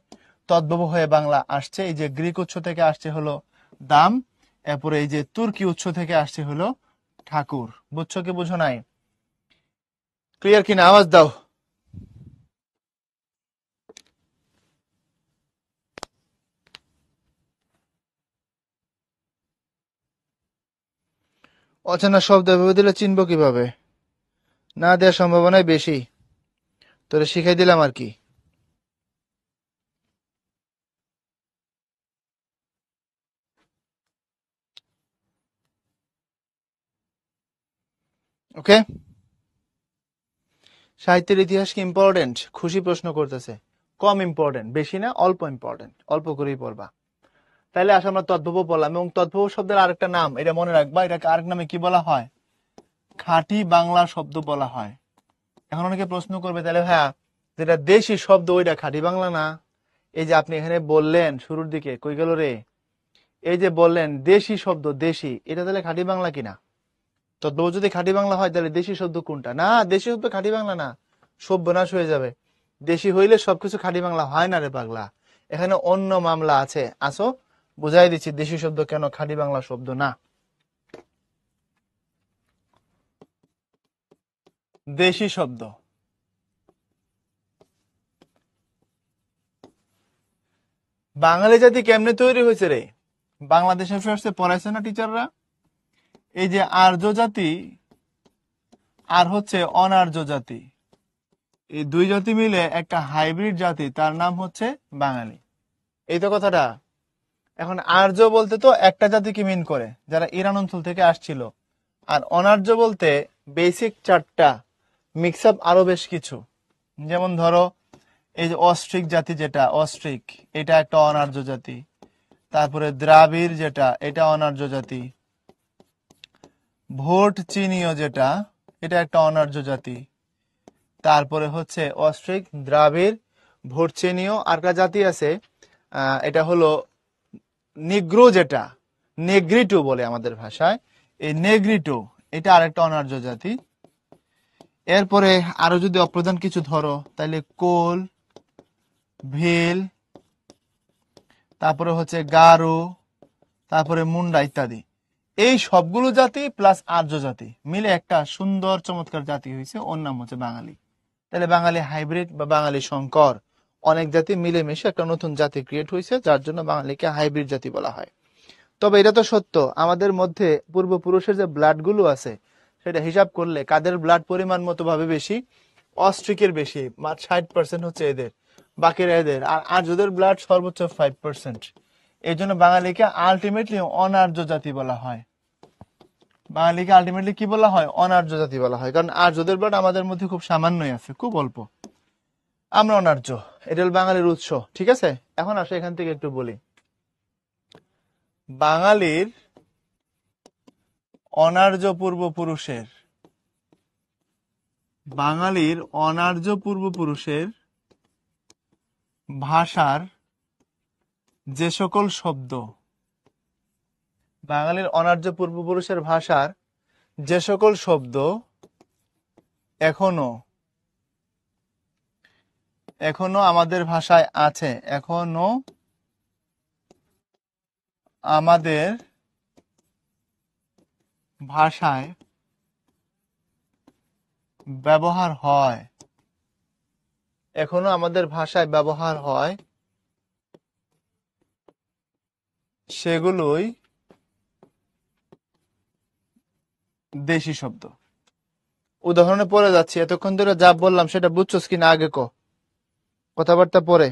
তদ্ভব হয়ে বাংলা আসছে। এই যে গ্রিক উৎস থেকে আসছে হলো দাম, এরপরে এই যে তুর্কি উৎস থেকে আসছে হলো ঠাকুর। বুঝছো কি বুঝো নাই? ক্লিয়ার কিনা? আওয়াজ দাও। অচেনা শব্দ ভেবে দিলে চিনবো কিভাবে? না দেওয়ার সম্ভাবনাই বেশি, তোরে শিখাই দিলাম আর কি। ওকে, সাহিত্যের ইতিহাস কি ইম্পর্টেন্ট? খুশি প্রশ্ন করতেছে। কম ইম্পর্টেন্ট, বেশি না, অল্প ইম্পর্টেন্ট, অল্প করেই পড়বা। তাইলে আসলে আমরা তদ্ভব বললাম, এবং তদ্ভব শব্দের আরেকটা নাম, এটা মনে রাখবা, এটাকে আরেক নামে কি বলা হয়? খাঁটি বাংলা শব্দ বলা হয়। এখন অনেকে প্রশ্ন করবে, তাহলে হ্যাঁ যেটা দেশি শব্দ ওইটা খাঁটি বাংলা না? এই যে আপনি এখানে বললেন শুরুর দিকে, কই গেল রে? এই যে বললেন দেশি শব্দ, দেশি, এটা তাহলে খাঁটি বাংলা কিনা? তদ্ভব যদি খাঁটি বাংলা হয় তাহলে দেশি শব্দ কোনটা? না, দেশি শব্দ খাঁটি বাংলা না, সর্বনাশ হয়ে যাবে। দেশি হইলে সবকিছু খাঁটি বাংলা হয় না রে পাগলা। এখানে অন্য মামলা আছে, আসো বুঝাই দিচ্ছি দেশি শব্দ কেন খাঁটি বাংলা শব্দ না। দেশি শব্দ, বাঙালি জাতি কেমনে তৈরি হয়েছে রে? বাংলাদেশে ফার্স্টে পড়াইছে না টিচাররা? এই যে আর্য জাতি আর হচ্ছে অনার্য জাতি, এই দুই জাতি মিলে একটা হাইব্রিড জাতি, তার নাম হচ্ছে বাঙালি। এই তো কথাটা। এখন আর্য বলতে তো একটা জাতিকে মিন করে, যারা ইরান অঞ্চল থেকে আসছিল। আর অনার্য বলতে বেসিক 4টা, মিক্স আপ আরো বেশ কিছু। যেমন ধরো এই যে অস্ট্রিক জাতি, যেটা অস্ট্রিক, এটা একটা অনার্য জাতি। তারপরে দ্রাবিড় যেটা, এটা অনার্য জাতি। ভোট চীনীয় যেটা, এটা একটা অনার্য জাতি। তারপরে হচ্ছে অস্ট্রিক, দ্রাবিড়, ভোটচেনীয়, আর একটা জাতি আছে, এটা হলো নিগ্রো, যেটা নেগ্রিটো বলে আমাদের ভাষায়, এই নেগ্রিটো, এটা আরেকটা অনার্য জাতি। এরপরে আরো যদি অপ্রধান কিছু ধরো, তাহলে কোল, ভিল, তারপরে হচ্ছে গারো, তারপরে মুন্ডা ইত্যাদি। এই সবগুলো জাতি প্লাস আর্য জাতি মিলে একটা সুন্দর চমৎকার জাতি হয়েছে, ওর নাম হচ্ছে বাঙালি। তাহলে বাঙালি হাইব্রিড বা বাঙালি সংকর, অনেক জাতি মিলেমিশে একটা নতুন জাতি ক্রিয়েট হয়েছে, যার জন্য বাঙালিকে হাইব্রিড জাতি বলা হয়। তবে এটা তো সত্য, আমাদের মধ্যে পূর্বপুরুষের যে ব্লাড গুলো আছে সেটা হিসাব করলে কাদের ব্লাড পরিমাণ মতো ভাবে বেশি, অস্ট্রিকের বেশি, 60% হচ্ছে এদের, বাকিরা এদের। আর আর্যদের ব্লাড সর্বোচ্চ 5%। এই জন্য বাঙালিকে আলটিমেটলি অনার্য জাতি বলা হয়। বাঙালিকে আলটিমেটলি কি বলা হয়? অনার্য জাতি বলা হয়, কারণ আর্যদের ব্লাড আমাদের মধ্যে খুব সামান্যই আছে, খুব অল্প। আমরা অনার্য, এটা হল বাঙালির উৎস। ঠিক আছে, এখন আসো এখান থেকে একটু বলি বাঙালির অনার্য পূর্বপুরুষের, বাঙালির অনার্য পূর্বপুরুষের ভাষার যে সকল শব্দ, বাঙালির অনার্য পূর্বপুরুষের ভাষার যে সকল শব্দ এখনো এখনো আমাদের ভাষায় আছে, এখনো আমাদের ভাষায় ব্যবহার হয়, এখনো আমাদের ভাষায় ব্যবহার হয়, সেগুলোই দেশি শব্দ। উদাহরণে পড়ে যাচ্ছি, এতক্ষণ ধরে যা বললাম সেটা বুঝছস কিনা আগে ক, কথাবার্তা পরে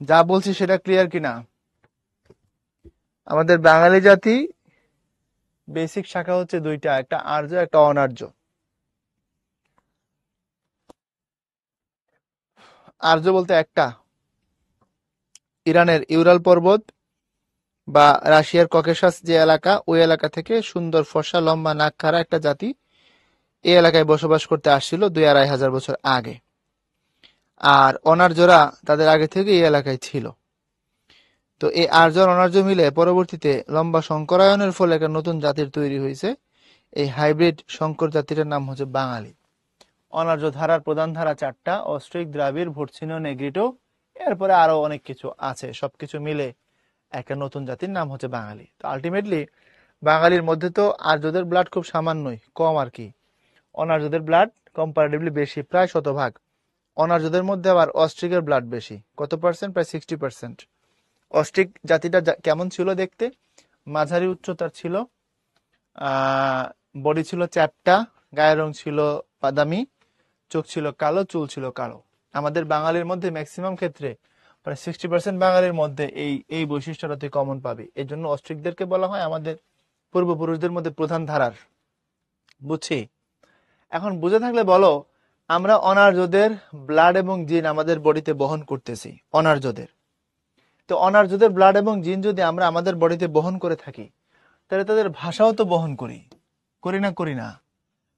যা বলছি সেটা ক্লিয়ার কিনা? আমাদের বাঙালি জাতি বেসিক শাখা হচ্ছে দুইটা, একটা আর্য একটা অনার্য। আর্য বলতে একটা ইরানের ইউরাল পর্বত বা রাশিয়ার ককেশাস যে এলাকা, ওই এলাকা থেকে সুন্দর ফর্সা লম্বা নাক খাড়া একটা জাতি এই এলাকায় বসবাস করতে আসছিল 2-2.5 হাজার বছর আগে। আর অনার্যরা তাদের আগে থেকে এই এলাকায় ছিল। তো এই আর্য আর অনার্য মিলে পরবর্তীতে লম্বা সংকরায়নের ফলে একটা নতুন জাতির তৈরি হয়েছে। এই হাইব্রিড সংকর জাতিটার নাম হচ্ছে বাঙালি। অনার্য ধারার প্রধান ধারা 4টা: অস্ট্রিক, দ্রাবিড়, ভর্ৎসিনো, নেগ্রিটো। এরপরে আরো অনেক কিছু আছে, সবকিছু মিলে একটা নতুন জাতির নাম হচ্ছে বাঙালি। তো আলটিমেটলি বাঙালির মধ্যে তো আর্যদের ব্লাড খুব সামান্যই কম আর কি, অনার্যদের ব্লাড কম্পারেটিভলি বেশি, প্রায় 100%। অনার্যদের মধ্যে আবার অস্ট্রিকের ব্লাড বেশি, কত পার্সেন্ট? প্রায় 60%। অস্ট্রিক জাতিটা কেমন ছিল দেখতে? মাঝারি উচ্চতার ছিল, বডি ছিল চ্যাপ্টা, গায়ের রং ছিল বাদামি, চোখ ছিল কালো, চুল ছিল কালো। আমাদের বাঙালির মধ্যে ম্যাক্সিমাম ক্ষেত্রে প্রায় 60% বাঙালির মধ্যে এই এই বৈশিষ্ট্যটা তুই কমন পাবি। এই জন্য অস্ট্রিকদেরকে বলা হয় আমাদের পূর্বপুরুষদের মধ্যে প্রধান ধারার। বুঝছি? এখন বুঝে থাকলে বলো, আমরা অনার্যদের ব্লাড এবং জিন আমাদের বডিতে বহন করতেছি, অনার্যদের। তো অনার্যদের ব্লাড এবং জিন যদি আমরা আমাদের বডিতে বহন করে থাকি, তাহলে তাদের ভাষাও তো বহন করি, করি না? করি না?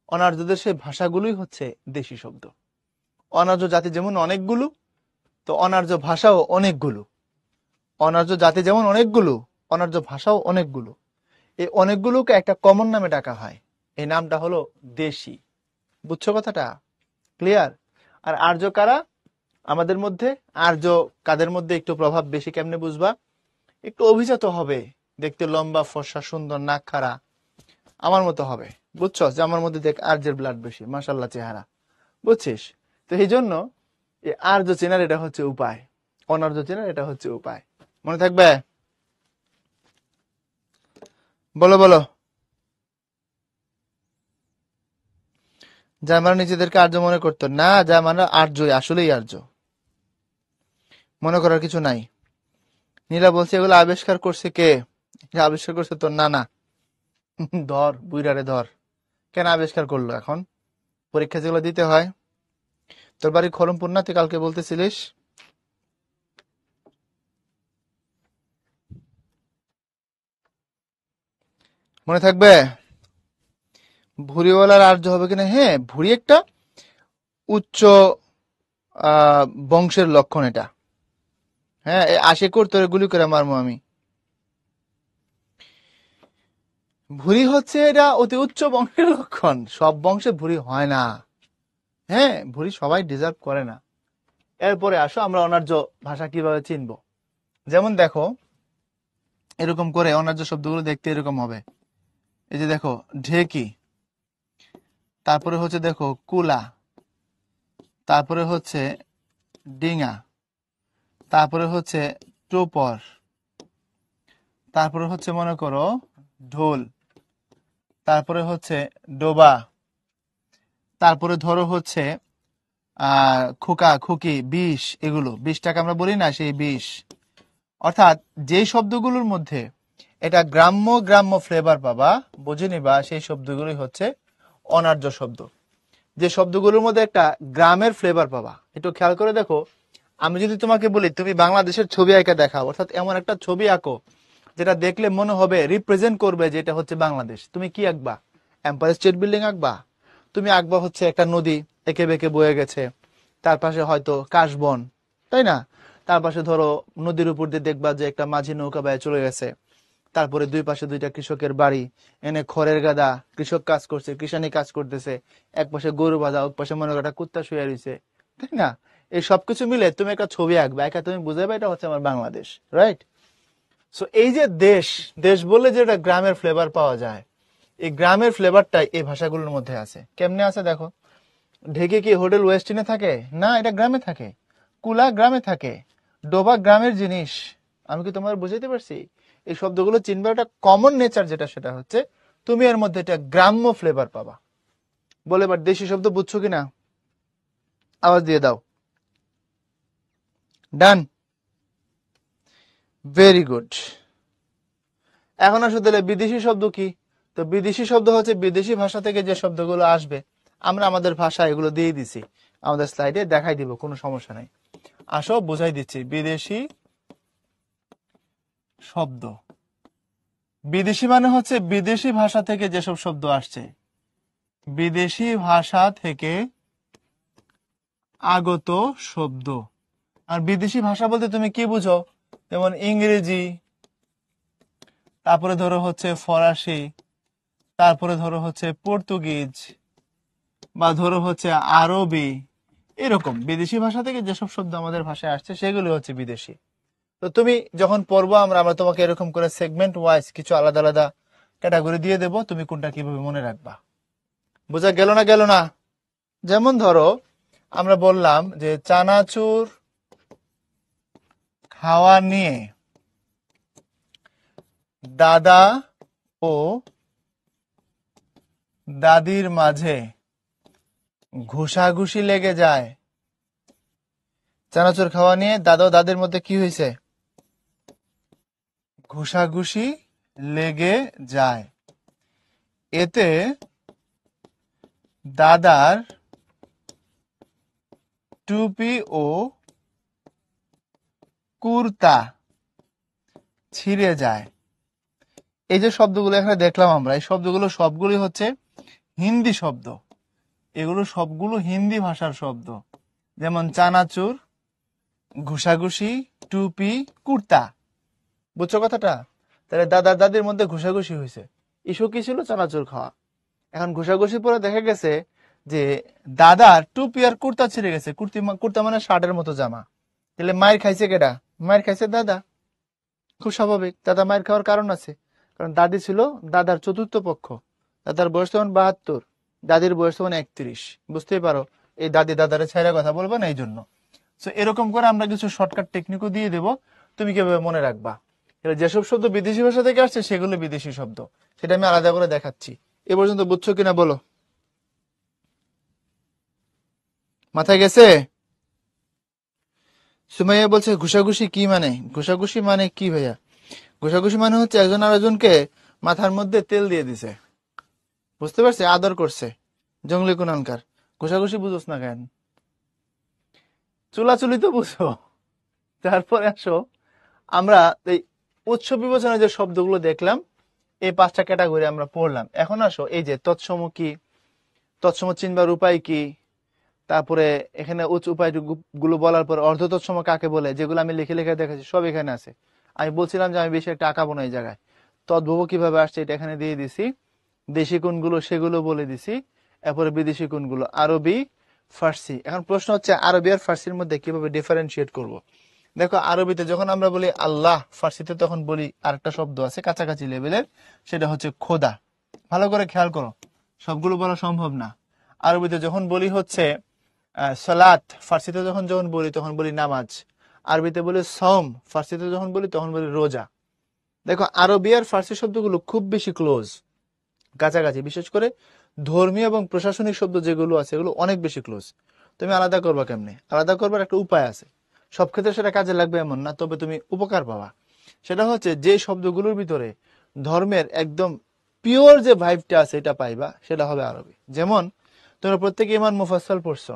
অনার্যদের সেই ভাষাগুলোই হচ্ছে দেশি শব্দ। অনার্য জাতি যেমন অনেকগুলো, তো অনার্য ভাষাও অনেকগুলো। অনার্য জাতি যেমন অনেকগুলো, অনার্য ভাষাও অনেকগুলো। এই অনেকগুলোকে একটা কমন নামে ডাকা হয়, এই নামটা হলো দেশি। বুঝছো কথাটা? ক্লিয়ার? আর আর্য কারা আমাদের মধ্যে? আর্য কাদের মধ্যে একটু প্রভাব বেশি কেমনে বুঝবা? একটু অভিজাত হবে, দেখতে লম্বা ফর্সা সুন্দর নাক খাড়া, আমার মতো হবে। বুঝছো যে আমার মধ্যে দেখ আর্যের ব্লাড বেশি, মাশাল্লাহ চেহারা। বুঝছিস? তো এই জন্য এই আর্য চেনার এটা হচ্ছে উপায়, অনার্য চেনার এটা হচ্ছে উপায়। মনে থাকবে? বলো বলো। জার্মানরা নিজেদেরকে আর্য মনে করতো না, জার্মানরা আর্যই, আসলেই আর্য, মনে করার কিছু নাই। নীলা বলছে এগুলো আবিষ্কার করছে কে? আবিষ্কার করছে তোর নানা। ধর বুইরারে ধর, কেন আবিষ্কার করলো এখন? পরীক্ষা যেগুলো দিতে হয়। তোর বাড়ি খড়মপুর না, তুই কালকে বলতেছিলিস? মনে থাকবে? ভুঁড়িওয়ালার আর্য হবে কিনা? হ্যাঁ, ভুঁড়ি একটা উচ্চ বংশের লক্ষণ এটা। হ্যাঁ, আশে কর তোরে গুলি করে মারমু আমি। ভুঁড়ি হচ্ছে এটা অতি উচ্চ বংশের লক্ষণ, সব বংশে ভুঁড়ি হয় না। হ্যাঁ, ভুঁড়ি সবাই ডিজার্ভ করে না। এরপরে আসো আমরা অনার্য ভাষা কিভাবে চিনবো। যেমন দেখো, এরকম করে অনার্য শব্দগুলো দেখতে এরকম হবে। এই যে দেখো, ঢেকি, তারপরে হচ্ছে দেখো কুলা, তারপরে হচ্ছে ডিঙা, তারপরে হচ্ছে টোপর, তারপরে হচ্ছে মনে করো ঢোল, তারপরে হচ্ছে ডোবা, তারপরে ধরো হচ্ছে খোকা, খুকি, বিষ, এগুলো 20 টাকা আমরা বলি না, সেই বিষ। অর্থাৎ যেই শব্দগুলোর মধ্যে এটা গ্রাম্য গ্রাম্য ফ্লেভার পাবা, বুঝে নিবা সেই শব্দগুলোই হচ্ছে অনার্য শব্দ। যে শব্দগুলোর মধ্যে একটা গ্রামের ফ্লেভার পাবা, একটু খেয়াল করে দেখো। আমি যদি তোমাকে বলি তুমি বাংলাদেশের ছবি আঁকা দেখাও, অর্থাৎ এমন একটা ছবি আঁকো যেটা দেখলে মনে হবে রিপ্রেজেন্ট করবে যে এটা হচ্ছে বাংলাদেশ, তুমি কি আঁকবা? এম্পায়ার স্টেট বিল্ডিং আঁকবা? তুমি আঁকবা হচ্ছে একটা নদী এঁকে বেঁকে বয়ে গেছে, তার পাশে হয়তো কাশবন, তাই না? তার পাশে ধরো নদীর উপর দিয়ে দেখবা যে একটা মাঝি নৌকা বেয়ে চলে গেছে, তারপরে দুই পাশে দুইটা কৃষকের বাড়ি, এনে খড়ের গাদা, কৃষক কাজ করছে, কৃষানি কাজ করতেছে, এক পাশে গরু বাঁধা, এক পাশে মনে করো একটা কুত্তা শুয়ে রয়েছে, তাই না? এই সবকিছু মিলে তুমি একটা ছবি আঁকবা, একা তুমি বুঝাবে এটা হচ্ছে আমার বাংলাদেশ, রাইট? সো এই যে দেশ, দেশ বললে যেটা গ্রামের ফ্লেভার পাওয়া যায়, এই গ্রামের ফ্লেভারটাই এই ভাষাগুলোর মধ্যে আছে। কেমনে আছে দেখো, ঢেকে কি হোটেল ওয়েস্টিনে থাকে? না, এটা গ্রামে থাকে। কুলা গ্রামে থাকে, ডোবা গ্রামের জিনিস। আমি কি তোমার বুঝাইতে পারছি? এই শব্দগুলো চিনবে, একটা কমন নেচার যেটা, সেটা হচ্ছে তুমি এর মধ্যে একটা গ্রাম্য ফ্লেভার পাবা। বলে এবার দেশি শব্দ বুঝছো কিনা? আওয়াজ দিয়ে দাও। ডান, ভেরি গুড। এখন আসলে তাহলে বিদেশি শব্দ কি? তো বিদেশি শব্দ হচ্ছে বিদেশি ভাষা থেকে যে শব্দগুলো আসবে, আমরা আমাদের ভাষা এগুলো দিয়ে দিছি, আমাদের স্লাইডে দেখাই দিব, কোনো সমস্যা নাই। আসো বুঝাই দিচ্ছি। বিদেশি শব্দ, বিদেশি মানে হচ্ছে বিদেশি ভাষা থেকে যেসব শব্দ আসছে, বিদেশি ভাষা থেকে আগত শব্দ। আর বিদেশি ভাষা বলতে তুমি কি বুঝো? যেমন ইংরেজি, তারপরে ধরো হচ্ছে ফরাসি, তারপরে ধরো হচ্ছে পর্তুগিজ, বা ধরো হচ্ছে আরবি, এরকম বিদেশি ভাষা থেকে যেসব শব্দ আমাদের ভাষায় আসছে সেগুলো হচ্ছে বিদেশি। তো তুমি যখন পড়বো, আমরা আমরা তোমাকে এরকম করে সেগমেন্ট ওয়াইজ কিছু আলাদা আলাদা ক্যাটাগরি দিয়ে দেব, তুমি কোনটা কিভাবে মনে রাখবা। বোঝা গেল না? গেল না? যেমন ধরো আমরা বললাম যে চানাচুর খাওয়া নিয়ে দাদা ও দাদির মাঝে ঘুষাঘুষি লেগে যায়। চানাচুর খাওয়া নিয়ে দাদা ও দাদির মধ্যে কি হয়েছে? ঘুষাঘুষি লেগে যায়। এতে দাদার টুপি ও কুর্তা ছিঁড়ে যায়। এই যে শব্দগুলো এখানে দেখলাম আমরা, এই শব্দগুলো সবগুলোই হচ্ছে হিন্দি শব্দ। এগুলো সবগুলো হিন্দি ভাষার শব্দ। যেমন চানাচুর, ঘুষাঘুষি, টুপি, কুর্তা। বুঝছো কথাটা? তাহলে দাদার দাদির মধ্যে ঘুষাঘুষি হয়েছে, ইস্যু কি ছিল? চানাচুর খাওয়া। এখন ঘুষাঘুষি পরে দেখা গেছে যে দাদার টুপি আর কুর্তা ছিঁড়ে গেছে। কুর্তা মানে শার্টের মতো জামা। তাহলে মায়ের খাইছে কেডা? মায়ের খাইছে দাদা। খুব স্বাভাবিক, দাদা মায়ের খাওয়ার কারণ আছে, কারণ দাদি ছিল দাদার চতুর্থ পক্ষ। দাদার বয়স তখন 72, দাদির বয়স তখন 31। বুঝতেই পারো এই দাদি দাদারে ছাইরা কথা বলবে না, এই জন্য। তো এরকম করে আমরা কিছু শর্টকাট টেকনিকও দিয়ে দেব, তুমি কিভাবে মনে রাখবা। এবার যেসব শব্দ বিদেশি ভাষা থেকে আসছে সেগুলো বিদেশি শব্দ, সেটা আমি আলাদা করে দেখাচ্ছি। এ পর্যন্ত বুঝছো কিনা বলো? মাথায় গেছে? সুমাইয়া বলছে ঘুষাঘুষি কি মানে? ঘুষাঘুষি মানে কি ভাইয়া? ঘুষাঘুষি মানে হচ্ছে একজন আরেকজনকে মাথার মধ্যে তেল দিয়ে দিছে, বুঝতে পারছে? আদর করছে, জঙ্গলি কোনানকার। ঘুষাঘুষি বুঝোস না কেন? চুলাচুলি তো বুঝো। তারপরে আসো, আমরা এই উৎস বিবেচনায় যে শব্দগুলো দেখলাম, এই 5টা ক্যাটাগরি আমরা পড়লাম। এখন আসো এই যে তৎসম কি, তৎসম চিনবার উপায় কি, তারপরে এখানে উচ্চ উপায় গুলো বলার পর অর্ধ তৎসম কাকে বলে, যেগুলো আমি লিখে লিখে দেখাচ্ছি সব এখানে আছে। আমি বলছিলাম যে আমি বেশি একটা আঁকাবো না এই জায়গায়। তদ্ভব কিভাবে আসছে এটা এখানে দিয়ে দিছি। দেশি কোনগুলো সেগুলো বলে দিছি। এরপরে বিদেশি কোনগুলো, আরবি, ফার্সি। এখন প্রশ্ন হচ্ছে আরবি আর ফার্সির মধ্যে কিভাবে ডিফারেন্সিয়েট করব। দেখো আরবিতে যখন আমরা বলি আল্লাহ, ফার্সিতে তখন বলি আরেকটা শব্দ আছে কাছাকাছি লেভেলের, সেটা হচ্ছে খোদা। ভালো করে খেয়াল করো, সবগুলো বলা সম্ভব না। আরবিতে যখন বলি হচ্ছে সালাত, ফার্সিতে যখন যখন বলি তখন বলি নামাজ। আরবিতে বলি সওম, ফার্সিতে যখন বলি তখন বলি রোজা। দেখো আরবি আর ফার্সি শব্দগুলো খুব বেশি ক্লোজ, কাছাকাছি। বিশেষ করে ধর্মীয় এবং প্রশাসনিক শব্দ যেগুলো আছে এগুলো অনেক বেশি ক্লোজ। তুমি আলাদা করবা কেমনে? আলাদা করবার একটা উপায় আছে। সব ক্ষেত্রে সেটা কাজে লাগবে এমন না, তবে তুমি উপকার পাবা। সেটা হচ্ছে যে শব্দগুলোর ভিতরে ধর্মের একদম পিওর যে ভাইবটা আছে এটা পাইবা, সেটা হবে আরবি। যেমন তোমরা প্রত্যেকে ইমান মুফাসসাল পড়ছো,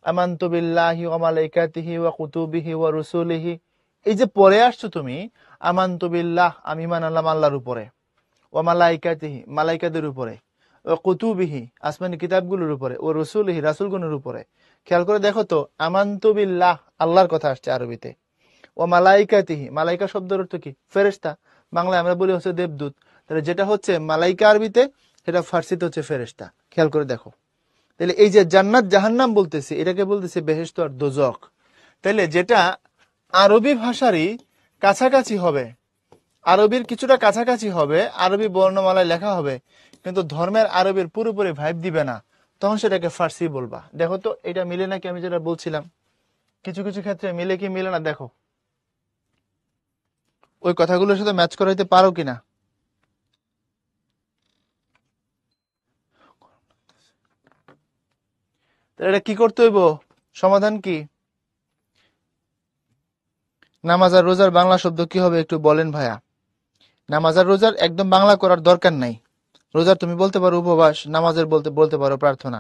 আমানতু বিল্লাহি ওয়া মালাইকাতিহি ওয়া কুতুবিহি ওয়া রুসুলিহি। এই যে পড়ে আসছো তুমি, আমানতু বিল্লাহ, আমি ঈমান আনলাম আল্লাহর উপরে, ওয়া মালাইকাতিহি, মালাইকাদের উপরে, ও কুতুবিহি, আসমানি কিতাবগুলোর উপরে, ও রসুলিহি, রাসূলগণের উপরে। খেয়াল করে দেখো তো, আমানতু বিল্লাহ আল্লাহর কথা আসছে আরবিতে, ও মালাইকাতিহি, মালাইকা শব্দের অর্থ কি? ফেরেশতা। বাংলায় আমরা বলি হচ্ছে দেবদূত। তাহলে যেটা হচ্ছে মালাইকা আরবিতে, সেটা ফার্সিতে হচ্ছে ফেরেশতা। খেয়াল করে দেখো। তাহলে এই যে জান্নাত জাহান্নাম বলতেছি, এটাকে বলতেছে বেহেশত আর দোজখ। তাহলে যেটা আরবি ভাষারই কাছাকাছি হবে, আরবির কিছুটা কাছাকাছি হবে, আরবি বর্ণমালায় লেখা হবে, কিন্তু ধর্মের আরবির পুরোপুরি ভাইব দিবে না, তখন সেটাকে ফার্সি বলবা। দেখো তো এটা মিলে নাকি? আমি যেটা বলছিলাম কিছু কিছু ক্ষেত্রে মিলে কি মিলে না, দেখো ওই কথাগুলোর সাথে ম্যাচ করাইতে পারো কিনা। তাহলে এটা কি করতে হইব? সমাধান কি? নামাজ আর রোজার বাংলা শব্দ কি হবে একটু বলেন ভাইয়া। নামাজ আর রোজার একদম বাংলা করার দরকার নাই। রোজার তুমি বলতে পারো উপবাস, নামাজের বলতে বলতে পারো প্রার্থনা।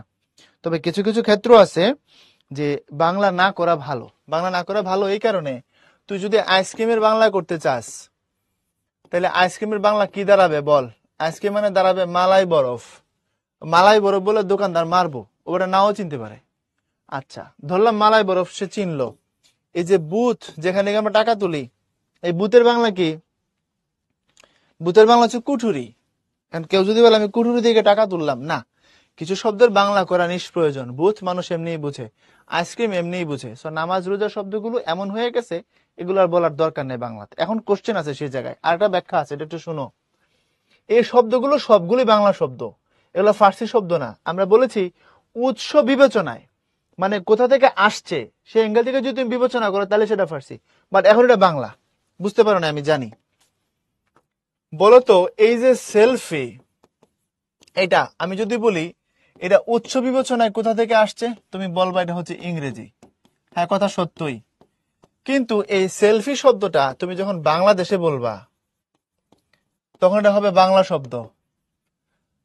তবে কিছু কিছু ক্ষেত্র আছে যে বাংলা না করা ভালো। বাংলা না করা ভালো এই কারণে, তুই যদি আইসক্রিমের বাংলা করতে চাস, তাহলে আইসক্রিমের বাংলা কি দাঁড়াবে বল? আইসক্রিম মানে দাঁড়াবে মালাই বরফ। মালাই বরফ বলে দোকানদার মারবো, ওটা নাও চিনতে পারে। আচ্ছা ধরলাম মালাই বরফ সে চিনলো। এই যে বুথ, যেখানে আমরা টাকা তুলি, এই বুথের বাংলা কি? বুথের বাংলা হচ্ছে কুঠুরি। কারণ কেউ যদি বলে আমি কুঠুরি থেকে টাকা তুললাম, না, কিছু শব্দের বাংলা করা নিষ্প্রয়োজন। বুথ মানুষ এমনিই বুঝে, আইসক্রিম এমনিই বুঝে। সো নামাজ রোজা শব্দগুলো এমন হয়ে গেছে, এগুলো আর বলার দরকার নেই বাংলাতে। এখন কোশ্চেন আছে সেই জায়গায়, আর একটা ব্যাখ্যা আছে, এটা একটু শুনো। এই শব্দগুলো সবগুলোই বাংলা শব্দ, এগুলো ফার্সি শব্দ না। আমরা বলেছি উৎস বিবেচনায়, মানে কোথা থেকে আসছে সেই অ্যাঙ্গেল থেকে যদি তুমি বিবেচনা করো তাহলে সেটা ফার্সি, বাট এখন এটা বাংলা। বুঝতে পারো না আমি জানি। বলতো এই যে সেলফি, এটা আমি যদি বলি এটা উৎস বিবেচনায় কোথা থেকে আসছে, তুমি বলবা এটা হচ্ছে ইংরেজি। হ্যাঁ, কথা সত্যই। কিন্তু এই সেলফি শব্দটা তুমি যখন বাংলাদেশে বলবা তখন এটা হবে বাংলা শব্দ।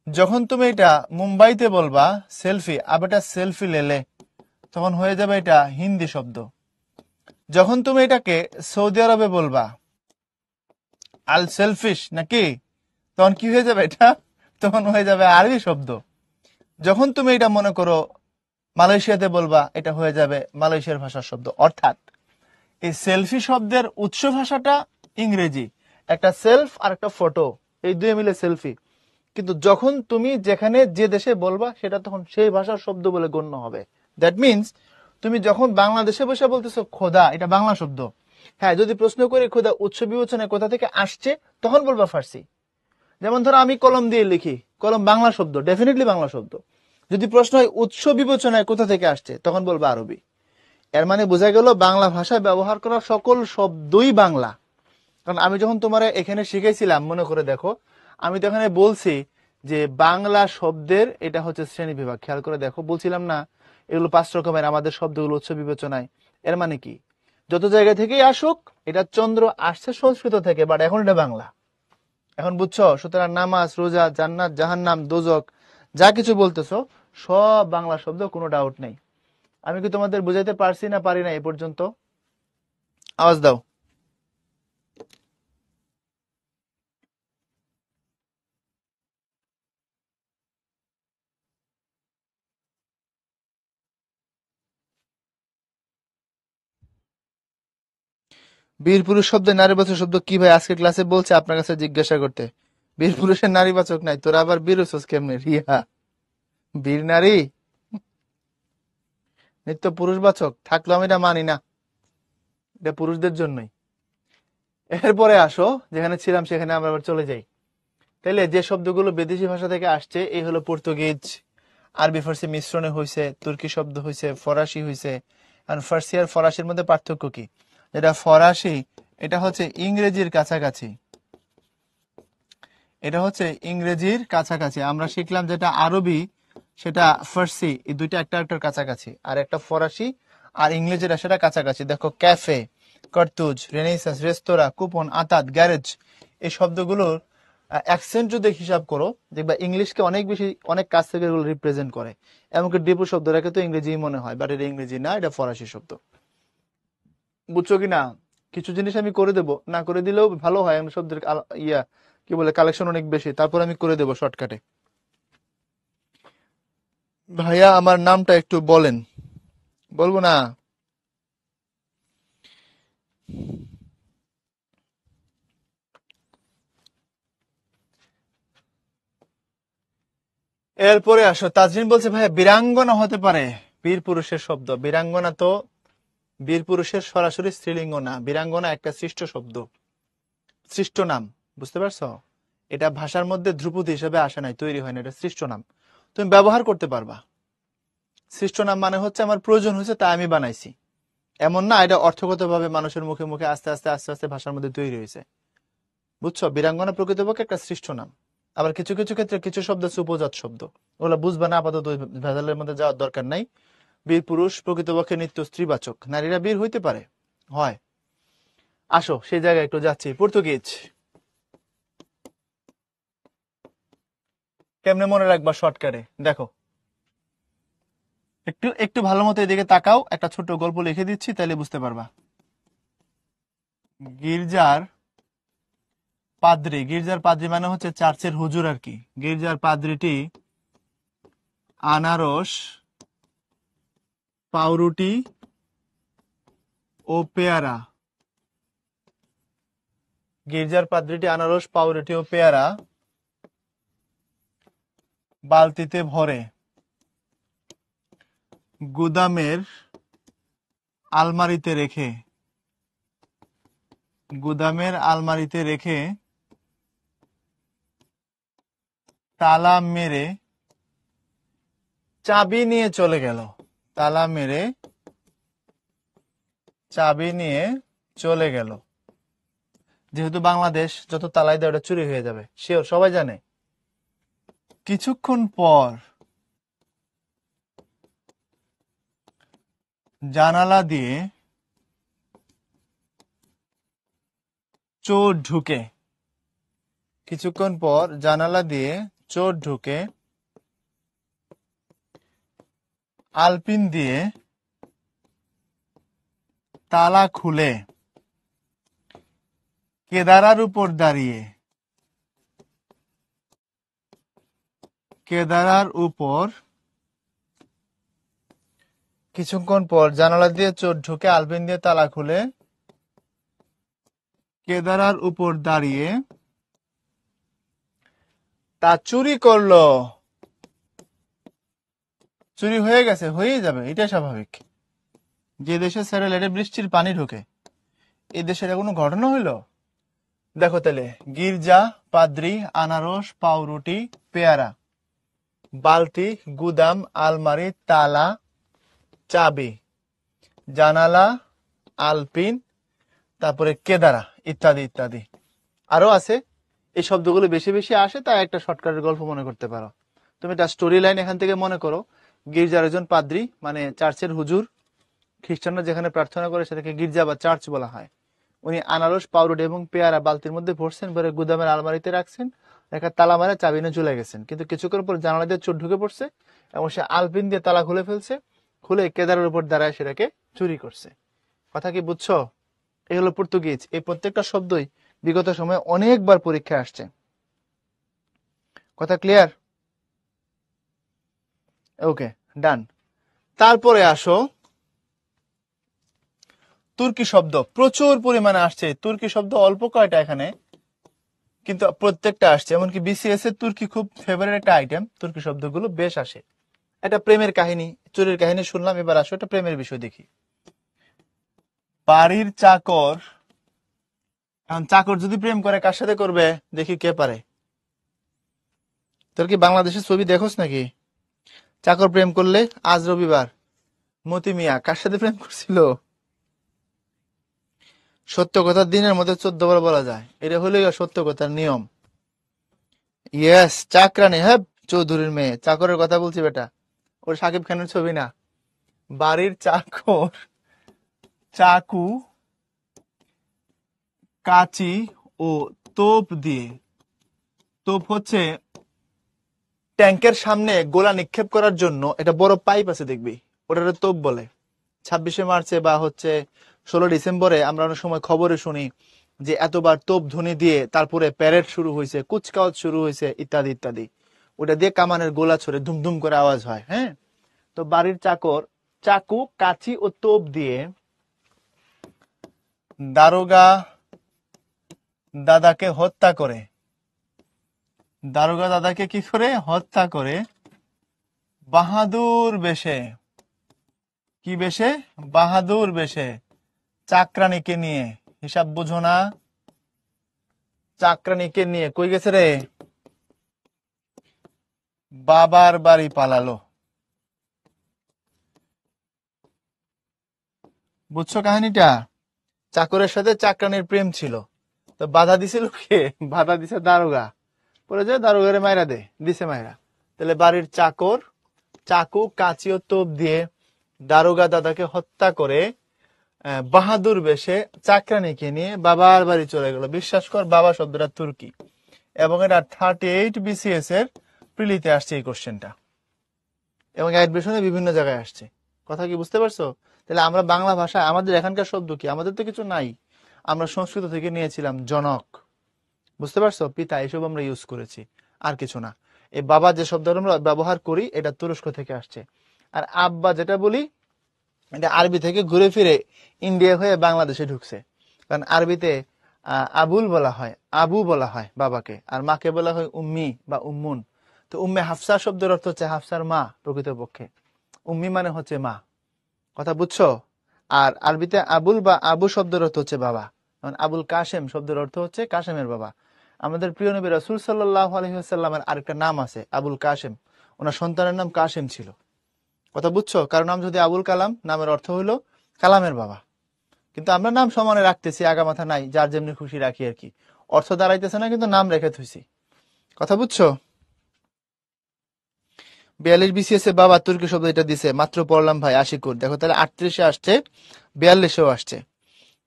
যখন তুমি এটা মুম্বাইতে বলবা সেলফি, আবার এটা সেলফি লেলে, তখন হয়ে যাবে এটা হিন্দি শব্দ। যখন তুমি এটাকে সৌদি আরবে বলবা আল সেলফিশ নাকি, তখন কি হয়ে যাবে? এটা তখন হয়ে যাবে আরবি শব্দ। যখন তুমি এটা মনে করো মালয়েশিয়াতে বলবা, এটা হয়ে যাবে মালয়েশিয়ার ভাষার শব্দ। অর্থাৎ এই সেলফি শব্দের উৎস ভাষাটা ইংরেজি। একটা সেলফ আর একটা ফটো, এই দুই মিলে সেলফি। কিন্তু যখন তুমি যেখানে যে দেশে বলবা সেটা তখন সেই ভাষার শব্দ বলে গণ্য হবে। দ্যাট মিনস তুমি যখন বাংলাদেশে বসে বলতেছো খোদা, এটা বাংলা শব্দ। হ্যাঁ, যদি প্রশ্ন করি খোদা উৎস বিবেচনায় কোথা থেকে আসছে, তখন বলবা ফার্সি। যেমন ধরো আমি কলম দিয়ে লিখি, কলম বাংলা শব্দ, ডেফিনেটলি বাংলা শব্দ। যদি প্রশ্ন হয় উৎস বিবেচনায় কোথা থেকে আসছে, তখন বলবো আরবি। এর মানে বোঝা গেল বাংলা ভাষায় ব্যবহার করা সকল শব্দই বাংলা। কারণ আমি যখন তোমার এখানে শিখেছিলাম, মনে করে দেখো, আমি তো এখানে বলছি যে বাংলা শব্দের এটা হচ্ছে শ্রেণী বিভাগ। খেয়াল করে দেখো, বলছিলাম না এগুলো 5 রকমের, আমাদের শব্দগুলো উৎস বিবেচনায়। এর মানে কি, যত জায়গা থেকেই আসুক, এটা চন্দ্র আসছে সংস্কৃত থেকে, বাট এখন এটা বাংলা। এখন বুঝছো? সুতরাং নামাজ রোজা জান্নাত জাহান্নাম দোজক যা কিছু বলতেছো সব বাংলা শব্দ, কোনো ডাউট নেই। আমি কি তোমাদের বুঝাইতে পারছি না পারি না এ পর্যন্ত? আওয়াজ দাও। বীর পুরুষ শব্দে নারীবাচক শব্দ কি ভাই? আজকে ক্লাসে বলছে আপনার কাছে জিজ্ঞাসা করতে। বীর পুরুষের নারীবাচক নাই, তোরা আবার বীর হচ্ছস কেমনে রিয়া? বীর নারী? নিত্য পুরুষবাচক থাকলেও আমি এটা মানি না, এটা পুরুষদের জন্যই। এরপরে আসো, যেখানে ছিলাম সেখানে আমরা আবার চলে যাই। তাইলে যে শব্দগুলো বিদেশি ভাষা থেকে আসছে, এই হলো পর্তুগিজ, আরবি ফার্সি মিশ্রণে হয়েছে, তুর্কি শব্দ হয়েছে, ফরাসি হয়েছে। আর ফার্সি আর ফরাসির মধ্যে পার্থক্য কি? যেটা ফরাসি এটা হচ্ছে ইংরেজির কাছাকাছি, এটা হচ্ছে ইংরেজির কাছাকাছি। আমরা শিখলাম যেটা আরবি সেটা ফার্সি, এই দুইটা একটা একটার কাছাকাছি, আর একটা ফরাসি আর ইংরেজিরা সেটা কাছাকাছি। দেখো ক্যাফে, কর্তুজ, রেনেসাঁস, রেস্তোরাঁ, কুপন, আতাত, গ্যারেজ, এই শব্দগুলোর অ্যাকসেন্ট যদি হিসাব করো দেখবা ইংলিশকে অনেক বেশি, অনেক কাছ থেকে এগুলো রিপ্রেজেন্ট করে। এমনকি ডিপু শব্দটাকে তো ইংরেজি মনে হয়, বাট এটা ইংরেজি না, এটা ফরাসি শব্দ। বুঝছো কি না? কিছু জিনিস আমি করে দেব, না করে দিলেও ভালো হয়, আমি শব্দের ইয়া কি বলে কালেকশন অনেক বেশি, তারপর আমি করে দেব শর্টকাটে। ভাইয়া আমার নামটা একটু বলেন। বলবো না? এরপরে আসো, তাজরিন বলছে ভাইয়া বীরাঙ্গনা হতে পারে বীর পুরুষের শব্দ। বীরাঙ্গনা তো বীর পুরুষের সরাসরি স্ত্রীলিঙ্গ না, বীরাঙ্গনা একটা সৃষ্ট শব্দ, সৃষ্ট নাম। বুঝতে পারছো? এটা ভাষার মধ্যে ধ্রুপদী হিসেবে আসে নাই, তৈরি হয় না, এটা সৃষ্ট নাম। তুমি ব্যবহার করতে পারবা। সৃষ্ট নাম মানে হচ্ছে আমার প্রয়োজন হয়েছে তাই আমি বানাইছি, এমন না এটা অর্থগতভাবে মানুষের মুখে মুখে আস্তে আস্তে আস্তে আস্তে ভাষার মধ্যে তৈরি হয়েছে। বুঝছো? বীরাঙ্গনা প্রকৃতপক্ষে একটা সৃষ্ট নাম। আবার কিছু কিছু ক্ষেত্রে কিছু শব্দ হচ্ছে উপজাত শব্দ, ওগুলো বুঝবা না, আপাতত ওই ভেজালের মধ্যে যাওয়ার দরকার নাই। বীর পুরুষ প্রকৃতপক্ষে নিত্য স্ত্রীবাচক, নারীরা বীর হইতে পারে, হয়। আসো সেই জায়গায় একটু যাচ্ছি। পর্তুগিজ কেমনে মনে রাখবা শর্টকাটে? দেখো, একটু একটু ভালো মতো এদিকে তাকাও, একটা ছোট গল্প লিখে দিচ্ছি তাহলে বুঝতে পারবা। গির্জার পাদ্রী, গির্জার পাদ্রী মানে হচ্ছে চার্চের হুজুর আর কি। গির্জার পাদ্রীটি আনারস, পাউরুটি ও পেয়ারা, গির্জার পাদ্রীটি আনারস, পাউরুটি ও পেয়ারা বালতিতে ভরে গুদামের আলমারিতে রেখে, গুদামের আলমারিতে রেখে তালা মেরে চাবি নিয়ে চলে গেল। তালা মেরে চাবি নিয়ে চলে গেল। যেহেতু বাংলাদেশ, যত তালাই দেয় ওটা চুরি হয়ে যাবে, শিওর, সবাই জানে। কিছুক্ষণ পর জানালা দিয়ে চোর ঢুকে, কিছুক্ষণ পর জানালা দিয়ে চোর ঢুকে আলপিন দিয়ে তালা খুলে কেদারার উপর দাঁড়িয়ে, কেদারার উপর, কিছুক্ষণ পর জানালা দিয়ে চোর ঢুকে আলপিন দিয়ে তালা খুলে কেদারার উপর দাঁড়িয়ে তা চুরি করলো। চুরি হয়ে গেছে, হয়েই যাবে, এটাই স্বাভাবিক। যে দেশে স্যারেলেটে বৃষ্টির পানি ঢোকে, এই দেশে এটা কোনো ঘটনা হইলো? দেখো তাহলে, গির্জা, পাদ্রী, আনারস, পাউরুটি, পেয়ারা, বালতি, গুদাম, আলমারি, তালা, চাবি, জানালা, আলপিন, তারপরে কেদারা, ইত্যাদি ইত্যাদি। আরো আছে। এই শব্দগুলো বেশি বেশি আসে, তাই একটা শর্টকাটের গল্প মনে করতে পারো। তুমি একটা স্টোরি লাইন এখান থেকে মনে করো। গির্জার একজন পাদ্রী মানে চার্চের হুজুর, খ্রিস্টানরা যেখানে প্রার্থনা করে সেটাকে গির্জা বা চার্চ বলা হয়। উনি আনারস, পাউরুটি এবং পেয়ারা বালতির মধ্যে ভরছেন, ভরে গুদামের আলমারিতে রাখছেন, একটা তালা মারা চাবি নিয়ে চলে গেছেন। কিন্তু কিছুক্ষণ পর জানালা দিয়ে চোর ঢুকে পড়ছে এবং সে আলপিন দিয়ে তালা খুলে ফেলছে, খুলে কেদারের উপর দাঁড়ায় সেটাকে চুরি করছে। কথা কি বুঝছো? এই হলো পর্তুগিজ। এই প্রত্যেকটা শব্দই বিগত সময়ে অনেকবার পরীক্ষায় আসছে। কথা ক্লিয়ার? ওকে, ডান। তারপরে আসো, তুর্কি শব্দ প্রচুর পরিমাণে আসছে। তুর্কি শব্দ অল্প কয়টা এখানে, কিন্তু প্রত্যেকটা আসছে। এমনকি বিসিএস এর তুর্কি খুব ফেভারিট একটা আইটেম, তুর্কি শব্দগুলো বেশ আসে। একটা প্রেমের কাহিনী, চুরির কাহিনী শুনলাম, এবার আসো একটা প্রেমের বিষয় দেখি। বাড়ির চাকর, এখন চাকর যদি প্রেম করে কার সাথে করবে, দেখি কে পারে। তোর কি বাংলাদেশের ছবি দেখোস নাকি? চাকর প্রেম করলে আজ রবিবার মতি মিয়া কার সাথে প্রেম করছিল? সত্য কথার দিনের মধ্যে 14 বার বলা যায়, এটা হলো সত্য কথার নিয়ম। ইয়েস, চাকরানি, হ্যাঁ, চৌধুরীর মেয়ে, চাকরের কথা বলছি বেটা, ওর সাকিব খানের ছবি না। বাড়ির চাকর চাকু, কাঁচি ও তোপ দিয়ে, তোপ হচ্ছে ট্যাঙ্কের সামনে গোলা নিক্ষেপ করার জন্য একটা বড় পাইপ আছে দেখবি, ওটারে তোপ বলে। 26শে মার্চে বা হচ্ছে 16 ডিসেম্বরে আমরা অনেক সময় খবরে শুনি যে এতবার তোপ ধ্বনি দিয়ে তারপরে প্যারেড শুরু হয়েছে, কুচকাওয়াজ শুরু হয়েছে, ইত্যাদি ইত্যাদি। ওটা দিয়ে কামানের গোলা ছড়ে ধুমধুম করে আওয়াজ হয়। হ্যাঁ, তো বাড়ির চাকর চাকু, কাঁচি ও তোপ দিয়ে দারোগা দাদাকে হত্যা করে, দারোগা দাদাকে কি করে হত্যা করে, বাহাদুর বেশে, কি বেশে, বাহাদুর বেশে, চাকরানিকে নিয়ে, হিসাব বুঝো না, চাকরানিকে নিয়ে কই গেছে রে, বাবার বাড়ি পালালো। বুঝছো কাহিনীটা? চাকরের সাথে চাকরানির প্রেম ছিল, তো বাধা দিছিল কে? বাধা দিছে দারোগা। পরে যে দারোগারে মাইরা দিছে মাইরা। তাহলে বাড়ির চাকর চাকু, কাঁচি ও তোপ দিয়ে দারোগা দাদাকে হত্যা করে বাহাদুর বেশে চাকরানিকে নিয়ে বাবার বাড়ি চলে গেল। বিশ্বাস কর, বাবা শব্দটা তুর্কি, এবং এটা 38 BCS এর প্রিলিতে আসছে এই কোশ্চেনটা, এবং অ্যাডমিশনে বিভিন্ন জায়গায় আসছে। কথা কি বুঝতে পারছো? তাহলে আমরা বাংলা ভাষায় আমাদের এখানকার শব্দ কি? আমাদের তো কিছু নাই, আমরা সংস্কৃত থেকে নিয়েছিলাম জনক, বুঝতে পারছো, পিতা, এসব আমরা ইউজ করেছি, আর কিছু না। এই বাবা যে শব্দ আমরা ব্যবহার করি এটা তুরস্ক থেকে আসছে। আর আব্বা যেটা বলি, এটা আরবি থেকে ঘুরে ফিরে ইন্ডিয়া হয়ে বাংলাদেশে ঢুকছে। কারণ আরবিতে আবুল বলা হয়, আবু বলা হয় বাবাকে, আর মাকে বলা হয় উম্মি বা উম্মুন। তো উম্মে হাফসা শব্দের অর্থ হচ্ছে হাফসার মা, প্রকৃতপক্ষে উম্মি মানে হচ্ছে মা। কথা বুঝছো? আর আরবিতে আবুল বা আবু শব্দের অর্থ হচ্ছে বাবা। যেমন আবুল কাশেম শব্দের অর্থ হচ্ছে কাশেমের বাবা। আমাদের প্রিয় নবী রাসূল সাল্লাল্লাহু আলাইহি ওয়াসাল্লামের আরেকটা নাম আছে আবুল কাশেম, ওনার সন্তানের নাম কাশেম ছিল। কথা বুঝছো? কারণ নাম যদি আবুল কালাম, নামের অর্থ হইলো কালামের বাবা। কিন্তু আমরা নাম সমানে রাখতেছি, আগামাথা নাই, যার যেমনি খুশি রাখি আর কি, অর্থ দাঁড়াইতেছে না, কিন্তু নাম রেখে থুইছি। কথা বুঝছো? 42 BCS এ বাবা তুর্কি শব্দ এটা দিছে, মাত্র পড়লাম ভাই, আশিকুর দেখো, তাহলে 38-এ আসছে, 42-এও আসছে।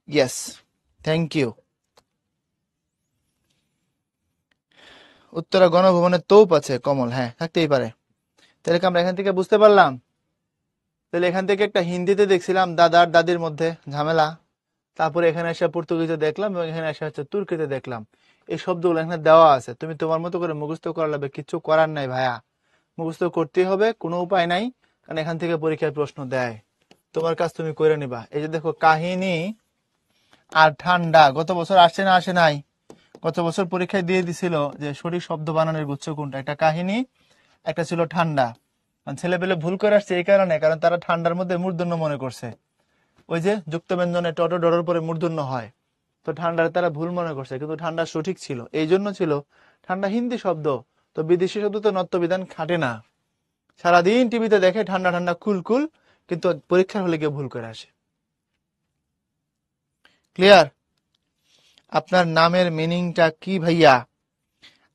Yes, thank you. উত্তরা গণভবনের তোপ আছে, কমল, হ্যাঁ থাকতেই পারে। তাহলে কি আমরা এখান থেকে বুঝতে পারলাম? তাহলে এখান থেকে একটা হিন্দিতে দেখছিলাম দাদার দাদির মধ্যে ঝামেলা, তারপরে এখানে এসে পর্তুগিজে দেখলাম, এবং এখানে এসে হচ্ছে তুর্কিতে দেখলাম। এই শব্দগুলো এখানে দেওয়া আছে, তুমি তোমার মতো করে মুখস্থ করা লাগবে, কিছু করার নাই ভাইয়া, মুখস্থ করতেই হবে, কোনো উপায় নাই, কারণ এখান থেকে পরীক্ষায় প্রশ্ন দেয়, তোমার কাজ তুমি করে নিবা। এই যে দেখো, কাহিনী আর ঠান্ডা গত বছর আসছে না আসে নাই? গত বছর পরীক্ষায় দিয়ে দিছিল যে সঠিক শব্দ বানানোর গুচ্ছ কোনটা, একটা কাহিনী, একটা ছিল ঠান্ডা। ছেলেপেলে ভুল করে আসছে এই কারণে, কারণ তারা ঠান্ডার মধ্যে মূর্ধন্য মনে করছে, ওই যে যুক্ত ব্যঞ্জনে টটো ডরের পরে মূর্ধন্য হয়, তো ঠান্ডার তারা ভুল মনে করছে, কিন্তু ঠান্ডা সঠিক ছিল, এই জন্য ছিল ঠান্ডা হিন্দি শব্দ। তো বিদেশি শব্দ তো নত্যবিধান খাটে না, সারাদিন টিভিতে দেখে ঠান্ডা ঠান্ডা কুল কুল, কিন্তু পরীক্ষার হলে গিয়ে ভুল করে আসে। ক্লিয়ার? আপনার নামের মিনিংটা কি ভাইয়া?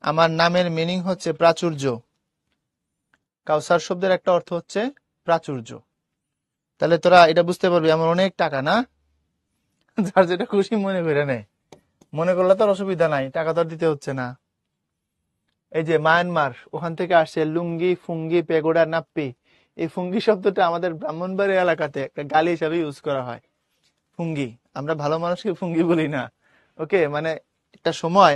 আমার নামের মিনিং হচ্ছে প্রাচুর্য। কাউসার শব্দের একটা অর্থ হচ্ছে প্রাচুর্য। তাহলে তোরা এটা বুঝতে পারবি আমার অনেক টাকা না, যার যেটা খুশি মনে করে নেয়, মনে করলে তো আর অসুবিধা নাই, টাকা তো আর দিতে হচ্ছে না। এই যে মায়ানমার, ওখান থেকে আসছে লুঙ্গি, ফুঙ্গি, পেগোডা, নাপ্পি। এই ফুঙ্গি শব্দটা আমাদের ব্রাহ্মণবাড়ি এলাকাতে একটা গালি হিসাবে ইউজ করা হয়। ফুঙ্গি, আমরা ভালো মানুষকে ফুঙ্গি বলি না। ওকে, মানে একটা সময়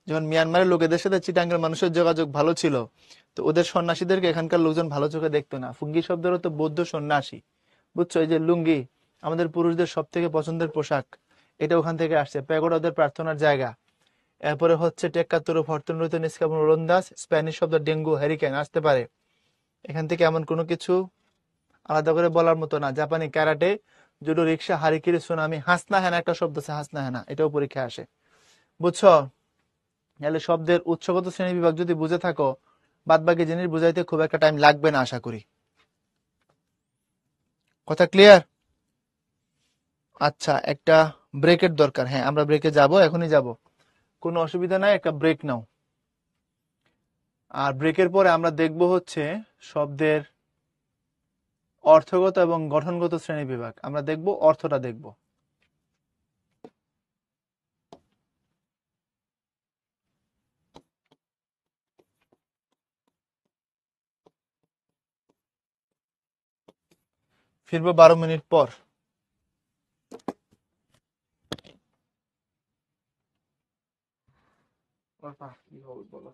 যখন মিয়ানমারের লোকেদের সাথে চিটাঙ্গের মানুষের যোগাযোগ ভালো ছিল, তো ওদের সন্ন্যাসীদেরকে এখানকার লোকজন ভালো চোখে দেখতো না। ফুঙ্গি শব্দের তো বৌদ্ধ সন্ন্যাসী, বুঝছো? এই যে লুঙ্গি আমাদের পুরুষদের সব থেকে পছন্দের পোশাক, এটা ওখান থেকে আসছে। প্যাগোডা ওদের প্রার্থনার জায়গা। এরপরে হচ্ছে টেক্কাতুরু, ফর্তুনরুতে, নিষ্কামন, ওলন্দাজ, স্প্যানিশ শব্দ ডেঙ্গু, হ্যারিকেন আসতে পারে। এখান থেকে এমন কোনো কিছু আলাদা করে বলার মতো না। জাপানি ক্যারাটে, জুডো, রিক্সা, হারিকিরি, সুনামি, হাসনা হেনা একটা শব্দ আছে, হাসনা হেনা, এটাও পরীক্ষায় আসে। বুঝছো? তাহলে শব্দের উৎসগত শ্রেণী বিভাগ যদি বুঝে থাকো, বাদ বাকি জিনিস বুঝাইতে খুব একটা টাইম লাগবে না আশা করি। কথা ক্লিয়ার? আচ্ছা, একটা ব্রেকের দরকার। হ্যাঁ, আমরা ব্রেকে যাব, এখনই যাব, কোনো অসুবিধা নাই, একটা ব্রেক নাও। আর ব্রেকের পরে আমরা দেখব হচ্ছে শব্দের অর্থগত এবং গঠনগত শ্রেণী বিভাগ। আমরা দেখব, অর্থটা দেখব। ফিরবো 12 মিনিট পর। কি হবে বলো?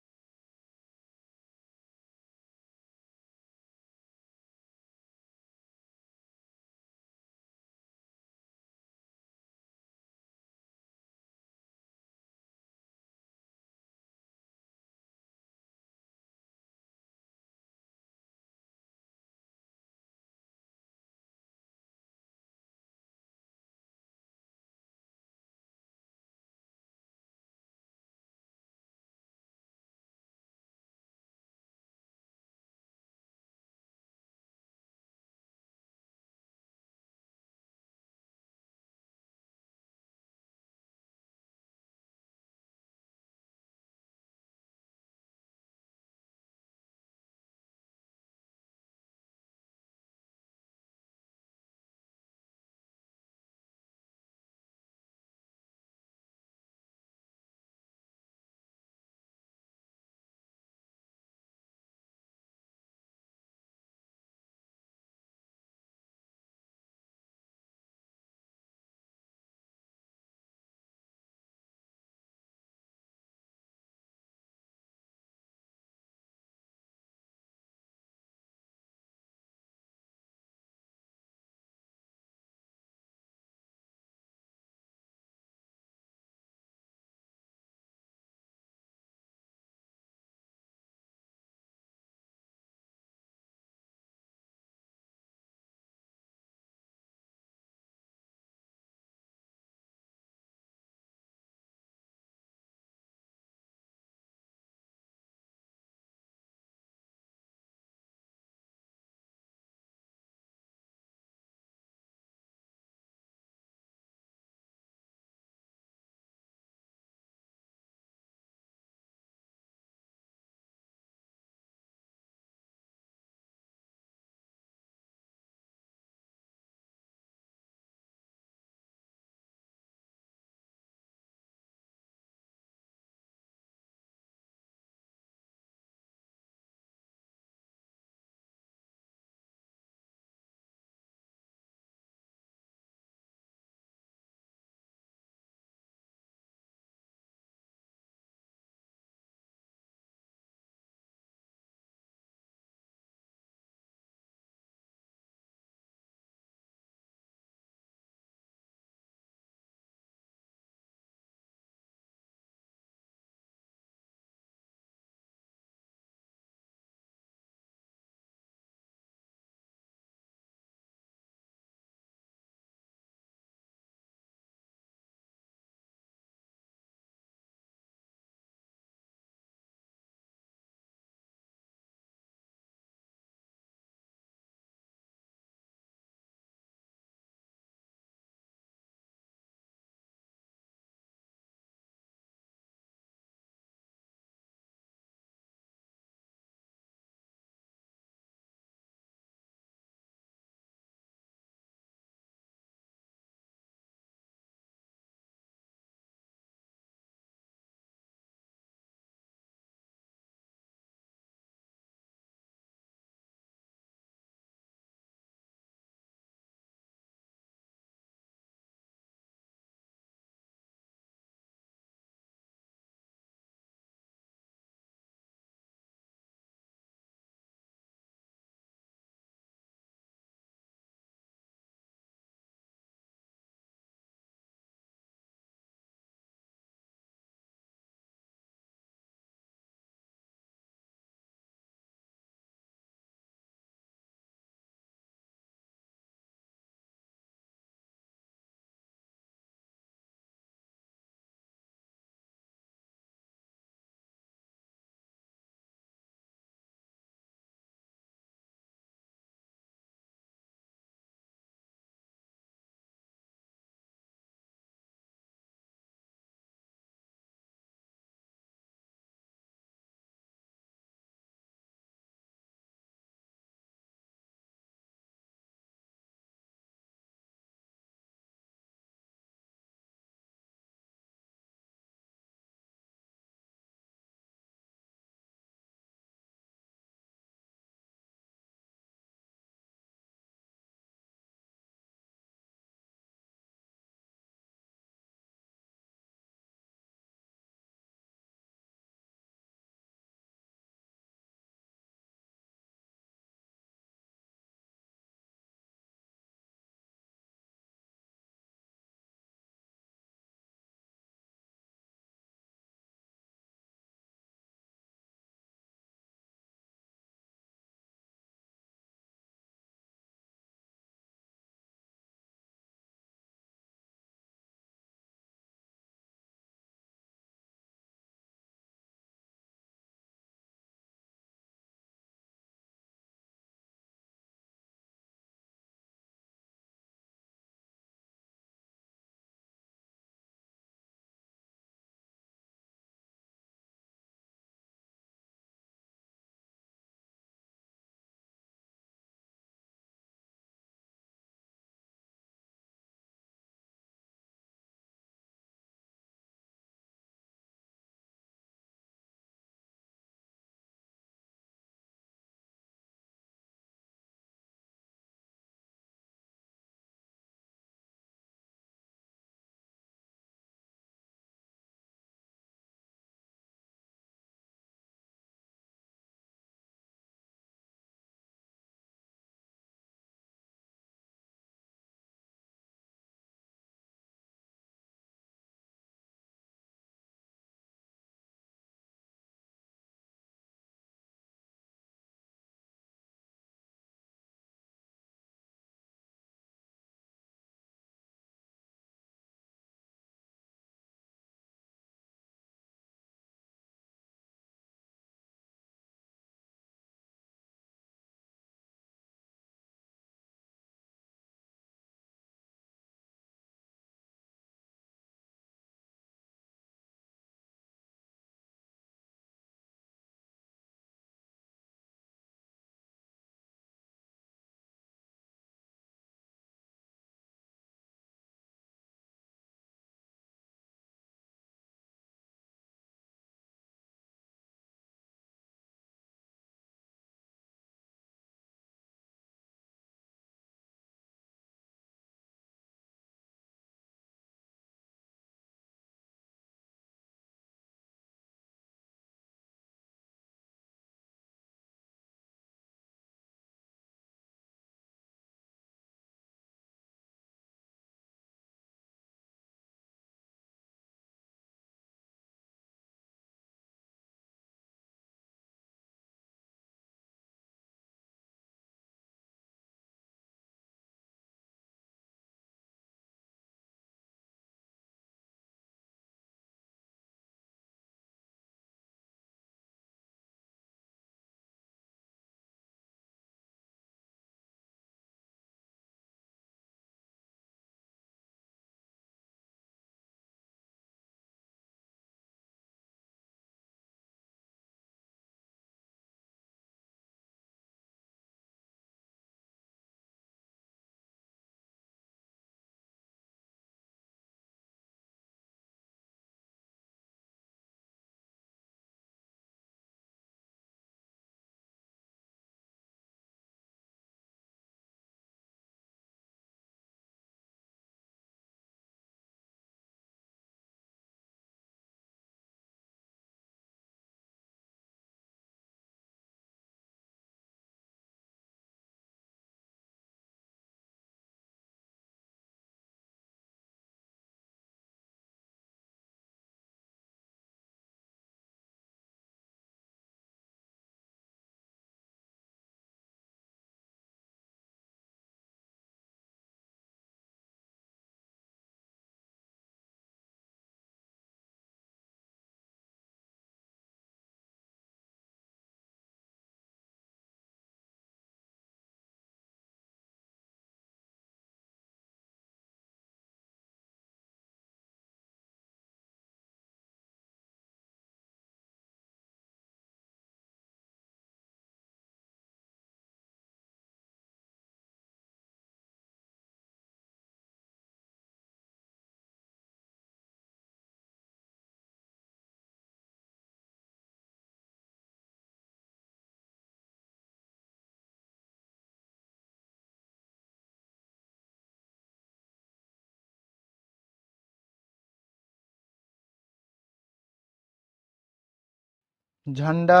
ঝান্ডা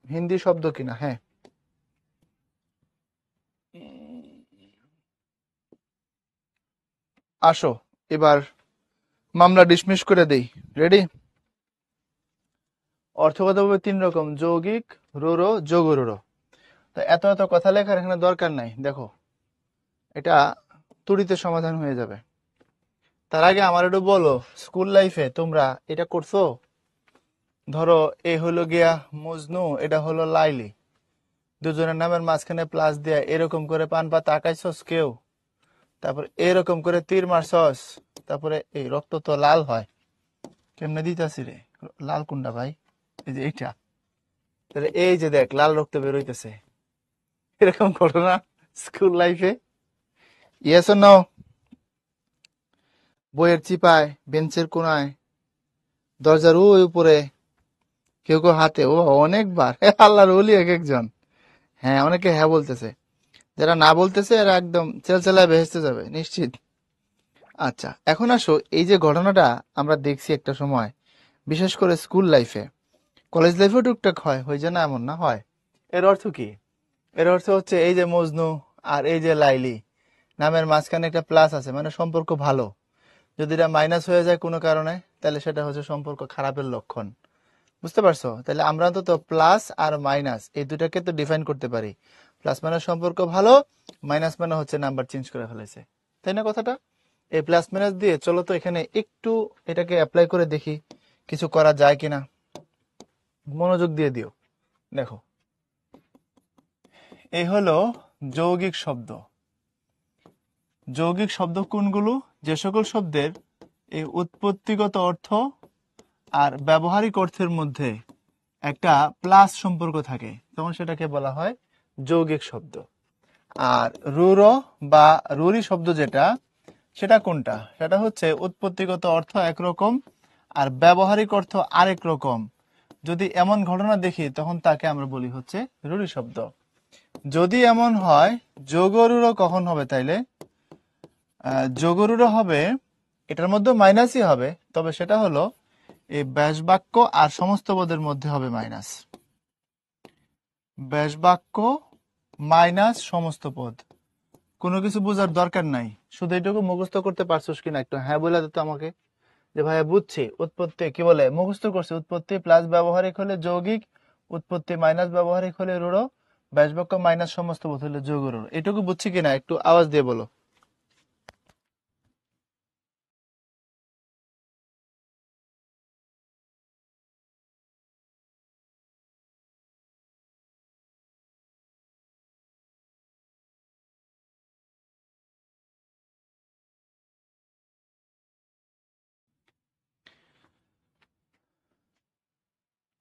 হিন্দি শব্দ কিনা? হ্যাঁ। আসো এবার মামলা ডিসমিস করে দেই। রেডি? অর্থগত ভাবে 3 রকম: যৌগিক, রূঢ়, যোগরূঢ়। তো এত এত কথা লেখার এখানে দরকার নাই, দেখো এটা তুড়িতে সমাধান হয়ে যাবে। তার আগে আমার একটু বলো, স্কুল লাইফে তোমরা এটা করছো? ধরো এ হলো গিয়া মজনু, এটা হলো লাইলি, দুজনের নামের মাঝখানে প্লাস দিয়া এরকম করে পান পাতা আঁকাইছস কেউ? তারপর এরকম করে তীর মারছস? তারপরে এই রক্ত তো লাল হয়, কেমনে দিতাছি রে? লাল কোনটা ভাই? এই যে এইটা। তাহলে এই যে দেখ লাল রক্ত বেরোইতেছে, এরকম ঘটনা স্কুল লাইফে? Yes or no? বইয়ের চিপায়, বেঞ্চের কোনায়, দরজার ওই উপরে, কেউ কেউ হাতে, ও অনেকবার। আল্লাহর ওলি এক একজন। হ্যাঁ, অনেকে হ্যাঁ বলতেছে, যারা না বলতেছে এরা একদম চেলচেলায় ভেসতে যাবে নিশ্চিত। আচ্ছা, এখন আসো, এই যে ঘটনাটা আমরা দেখছি একটা সময়, বিশেষ করে স্কুল লাইফে, কলেজ লাইফেও টুকটাক হয়, হয়ে যায় না এমন না? হয়। এর অর্থ কি? এর অর্থ হচ্ছে এই যে মজনু আর এই যে লাইলি, নামের মাঝখানে একটা প্লাস আছে, মানে সম্পর্ক ভালো। যদি এটা মাইনাস হয়ে যায় কোনো কারণে, তাহলে সেটা হচ্ছে সম্পর্ক খারাপের লক্ষণ। বুঝতে পারছো? তাহলে আমরা অন্তত প্লাস আর মাইনাস এই দুটাকে তো ডিফাইন করতে পারি। প্লাস মানে সম্পর্ক ভালো, মাইনাস মানে হচ্ছে নাম্বার চেঞ্জ করে ফেলেছে, তাই না কথাটা? এই প্লাস মাইনাস দিয়ে চলো তো এখানে একটু এটাকে অ্যাপ্লাই করে দেখি কিছু করা যায় কিনা। মনোযোগ দিয়ে দিও। দেখো, এই হলো যৌগিক শব্দ। যৌগিক শব্দ কোনগুলো? যে সকল শব্দের এই উৎপত্তিগত অর্থ আর ব্যবহারিক অর্থের মধ্যে একটা প্লাস সম্পর্ক থাকে, তখন সেটাকে বলা হয় যৌগিক শব্দ। আর রূঢ় বা রূঢ়ি শব্দ যেটা, সেটা কোনটা? সেটা হচ্ছে উৎপত্তিগত অর্থ একরকম আর ব্যবহারিক অর্থ আরেক রকম। যদি এমন ঘটনা দেখি তখন তাকে আমরা বলি হচ্ছে রূঢ়ি শব্দ। যদি এমন হয়, যোগরূঢ় কখন হবে তাইলে? যোগরূঢ় হবে, এটার মধ্যে মাইনাসই হবে, তবে সেটা হলো এই ব্যাস বাক্য আর সমস্ত পদের মধ্যে হবে মাইনাস। ব্যাস বাক্য মাইনাস সমস্ত পদ। কোনো কিছু বোঝার দরকার নাই, শুধু এটুকু মুখস্থ করতে পারছোস কিনা একটু হ্যাঁ বলে দিত আমাকে, যে ভাইয়া বুঝছি। উৎপত্তি কি বলে মুখস্থ করছে? উৎপত্তি প্লাস ব্যবহারিক হলে যৌগিক, উৎপত্তি মাইনাস ব্যবহারিক হলে রূঢ়, ব্যাস বাক্য মাইনাস সমস্ত পদ হলে যোগরূঢ়। এটুকু বুঝছি কিনা একটু আওয়াজ দিয়ে বলো।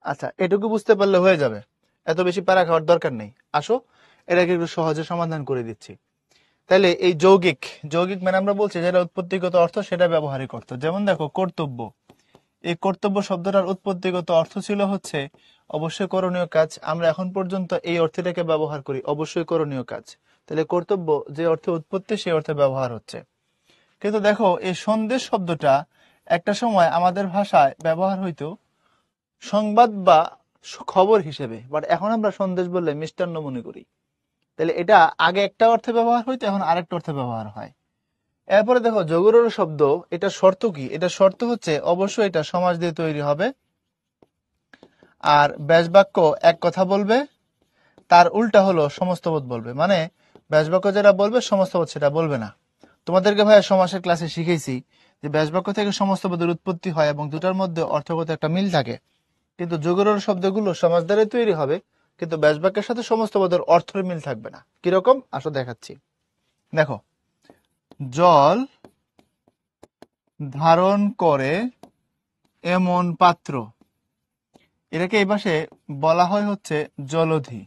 আচ্ছা, এটুকু বুঝতে পারলে হয়ে যাবে, এত বেশি প্যারা খাওয়ার দরকার নেই। আসো এটাকে একটু সহজে সমাধান করে দিচ্ছি। তাহলে এই যৌগিক, যৌগিক মানে আমরা বলছি যেটা উৎপত্তিগত অর্থ সেটা ব্যবহারিক অর্থ। যেমন দেখো কর্তব্য, এই কর্তব্য শব্দটার উৎপত্তিগত অর্থ ছিল হচ্ছে অবশ্যই করণীয় কাজ। আমরা এখন পর্যন্ত এই অর্থটাকে ব্যবহার করি, অবশ্যই করণীয় কাজ। তাহলে কর্তব্য যে অর্থে উৎপত্তি সেই অর্থে ব্যবহার হচ্ছে। কিন্তু দেখো এই সন্দেশ শব্দটা একটা সময় আমাদের ভাষায় ব্যবহার হইতো সংবাদ বা খবর হিসেবে, বাট এখন আমরা সন্দেশ বললে মিষ্টান্ন মনে করি। তাহলে এটা আগে একটা অর্থে ব্যবহার হইতো, এখন আরেকটা অর্থে ব্যবহার হয়। এরপরে দেখো যোগরূঢ় শব্দ, এটা শর্ত কি? এটা শর্ত হচ্ছে অবশ্যই এটা সমাস দিয়ে তৈরি হবে, আর ব্যাস বাক্য এক কথা বলবে, তার উল্টা হলো সমস্ত পদ বলবে। মানে ব্যাস বাক্য যেটা বলবে সমস্ত পদ সেটা বলবে না। তোমাদেরকে ভাইয়া সমাসের ক্লাসে শিখেছি যে ব্যাস বাক্য থেকে সমস্ত পদের উৎপত্তি হয় এবং দুটার মধ্যে অর্থগত একটা মিল থাকে। কিন্তু যোগরূঢ় শব্দগুলো সমাস দ্বারা তৈরি হবে, কিন্তু ব্যাস বাক্যের সাথে সমস্ত পদের অর্থের মিল থাকবে না। কিরকম আসো দেখাচ্ছি। দেখো, জল ধারণ করে এমন পাত্র, এটাকে এই পাশে বলা হয় হচ্ছে জলধি।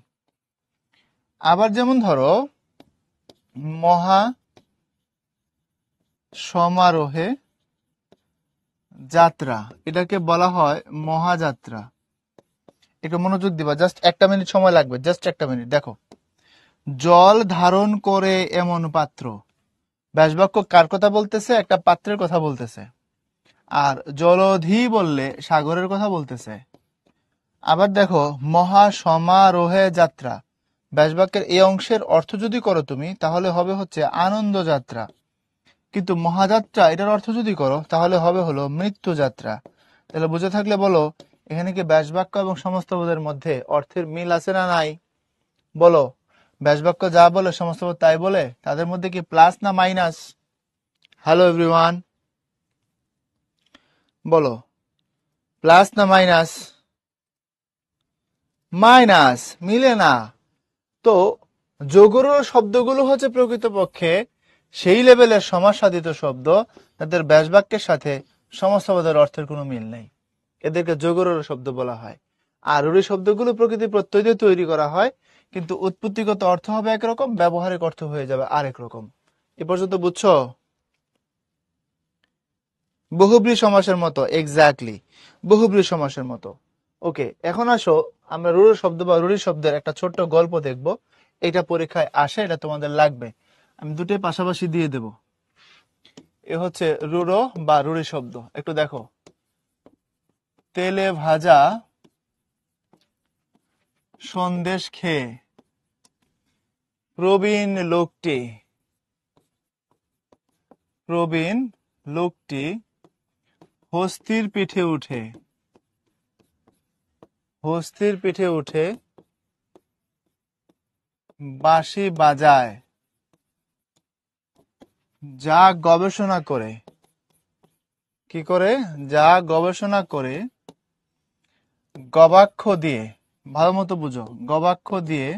আবার যেমন ধরো মহা সমারোহে যাত্রা, এটাকে বলা হয় মহাযাত্রা। একটু মনোযোগ দিবা, জাস্ট একটা মিনিট সময় লাগবে, জাস্ট একটা মিনিট। দেখো, জল ধারণ করে এমন পাত্র, ব্যাস বাক্য কার কথা বলতেছে? একটা পাত্রের কথা বলতেছে। আর জলধি বললে সাগরের কথা বলতেছে। আবার দেখো, মহা সমারোহে যাত্রা, ব্যাসবাক্যের এই অংশের অর্থ যদি করো তুমি তাহলে হবে হচ্ছে আনন্দ যাত্রা, কিন্তু মহাযাত্রা এটার অর্থ যদি করো তাহলে হবে হলো মৃত্যু যাত্রা। তাহলে বুঝে থাকলে বলো, এখানে কি ব্যাসবাক্য এবং সমস্ত পদের মধ্যে অর্থের মিল আছে না নাই? বলো, ব্যাসবাক্য যা বলে সমস্ত পদ তাই বলে, তাদের মধ্যে কি প্লাস না মাইনাস? হ্যালো এভরিওয়ান, বলো, প্লাস না মাইনাস? মাইনাস, মিলে না। তো যোগরূঢ় শব্দগুলো হচ্ছে প্রকৃতপক্ষে সেই লেভেলের সমাজসাধিত শব্দ তাদের ব্যাসবাক্যের সাথে সমস্ত পদের অর্থের কোনো মিল নেই, এদেরকে যোগরূঢ় শব্দ বলা হয়। আর রূঢ় শব্দগুলো প্রকৃতি প্রত্যয় দিয়ে তৈরি করা হয়, কিন্তু উৎপত্তিগত অর্থ হবে একরকম, ব্যবহারিক অর্থ হয়ে যাবে আরেক রকম। এ পর্যন্ত বুঝছো? বহুব্রী সমাসের মতো, এক্স্যাক্টলি বহুব্রী সমাসের মতো। ওকে, এখন আসো আমরা রূঢ় শব্দ বা রূঢ় শব্দের একটা ছোট্ট গল্প দেখব। এটা পরীক্ষায় আসে, এটা তোমাদের লাগবে। আমি দুটোই পাশাপাশি দিয়ে দেব। এ হচ্ছে রূঢ় বা রূঢ় শব্দ, একটু দেখো। তেলে ভাজা সন্দেশ খেয়ে প্রবীণ লোকটি হস্তির পিঠে উঠে বাঁশি বাজায়, যা গবেষণা করে, কি করে? যা গবেষণা করে গবাক্ষ দিয়ে, ভালো মতো বুঝো, গবাক্ষ দিয়ে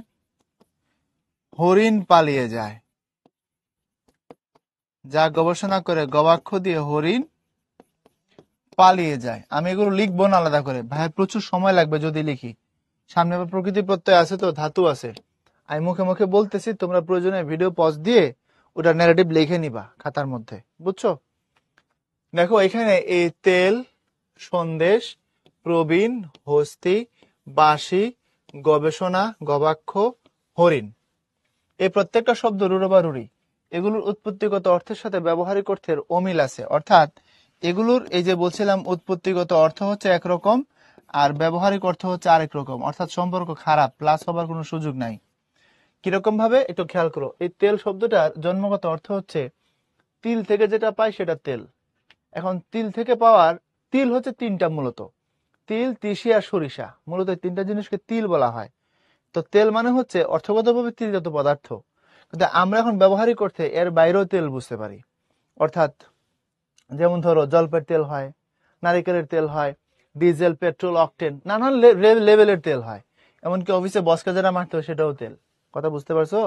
হরিণ পালিয়ে যায়। যা গবেষণা করে গবাক্ষ দিয়ে হরিণ পালিয়ে যায়। আমি এগুলো লিখবো না আলাদা করে, ভাই প্রচুর সময় লাগবে যদি লিখি। সামনে আবার প্রকৃতি প্রত্যয় আছে, তো ধাতু আছে। আমি মুখে মুখে বলতেছি, তোমরা প্রয়োজনে ভিডিও পজ দিয়ে ওটা ন্যারেটিভ লিখে নিবা খাতার মধ্যে, বুঝছো? দেখো এখানে এই তেল, সন্দেশ, প্রবীণ, হস্তি, বাঁশি, গবেষণা, গবাক্ষ, হরিণ, এই প্রত্যেকটা শব্দ রূঢ় বা রূঢ়ী। এগুলোর উৎপত্তিগত অর্থের সাথে ব্যবহারিক অর্থের অমিল আছে, অর্থাৎ এগুলোর এই যে বলছিলাম উৎপত্তিগত অর্থ হচ্ছে একরকম আর ব্যবহারিক অর্থ হচ্ছে আরেক রকম, অর্থাৎ সম্পর্ক খারাপ, প্লাস হবার কোনো সুযোগ নাই। কিরকম ভাবে একটু খেয়াল করো। এই তেল শব্দটার জন্মগত অর্থ হচ্ছে তিল থেকে যেটা পাই সেটা তেল। এখন তিল থেকে পাওয়ার, তিল হচ্ছে তিনটা মূলত, তিল, তিসি আর সরিষা, মূলত এই তিনটা জিনিসকে তিল বলা হয়। তো তেল মানে হচ্ছে অর্থগতভাবে তিলজাত পদার্থ, কিন্তু আমরা এখন ব্যবহারিক অর্থে এর বাইরেও তেল বুঝতে পারি। অর্থাৎ যেমন ধরো জলপের তেল হয়, নারিকেলের তেল হয়, ডিজেল, পেট্রোল, অকটেন, নানান লেভেলের তেল হয়। এমনকি অফিসে বসকে যারা মারতে হয় সেটাও তেল। কথা বুঝতে পারছো?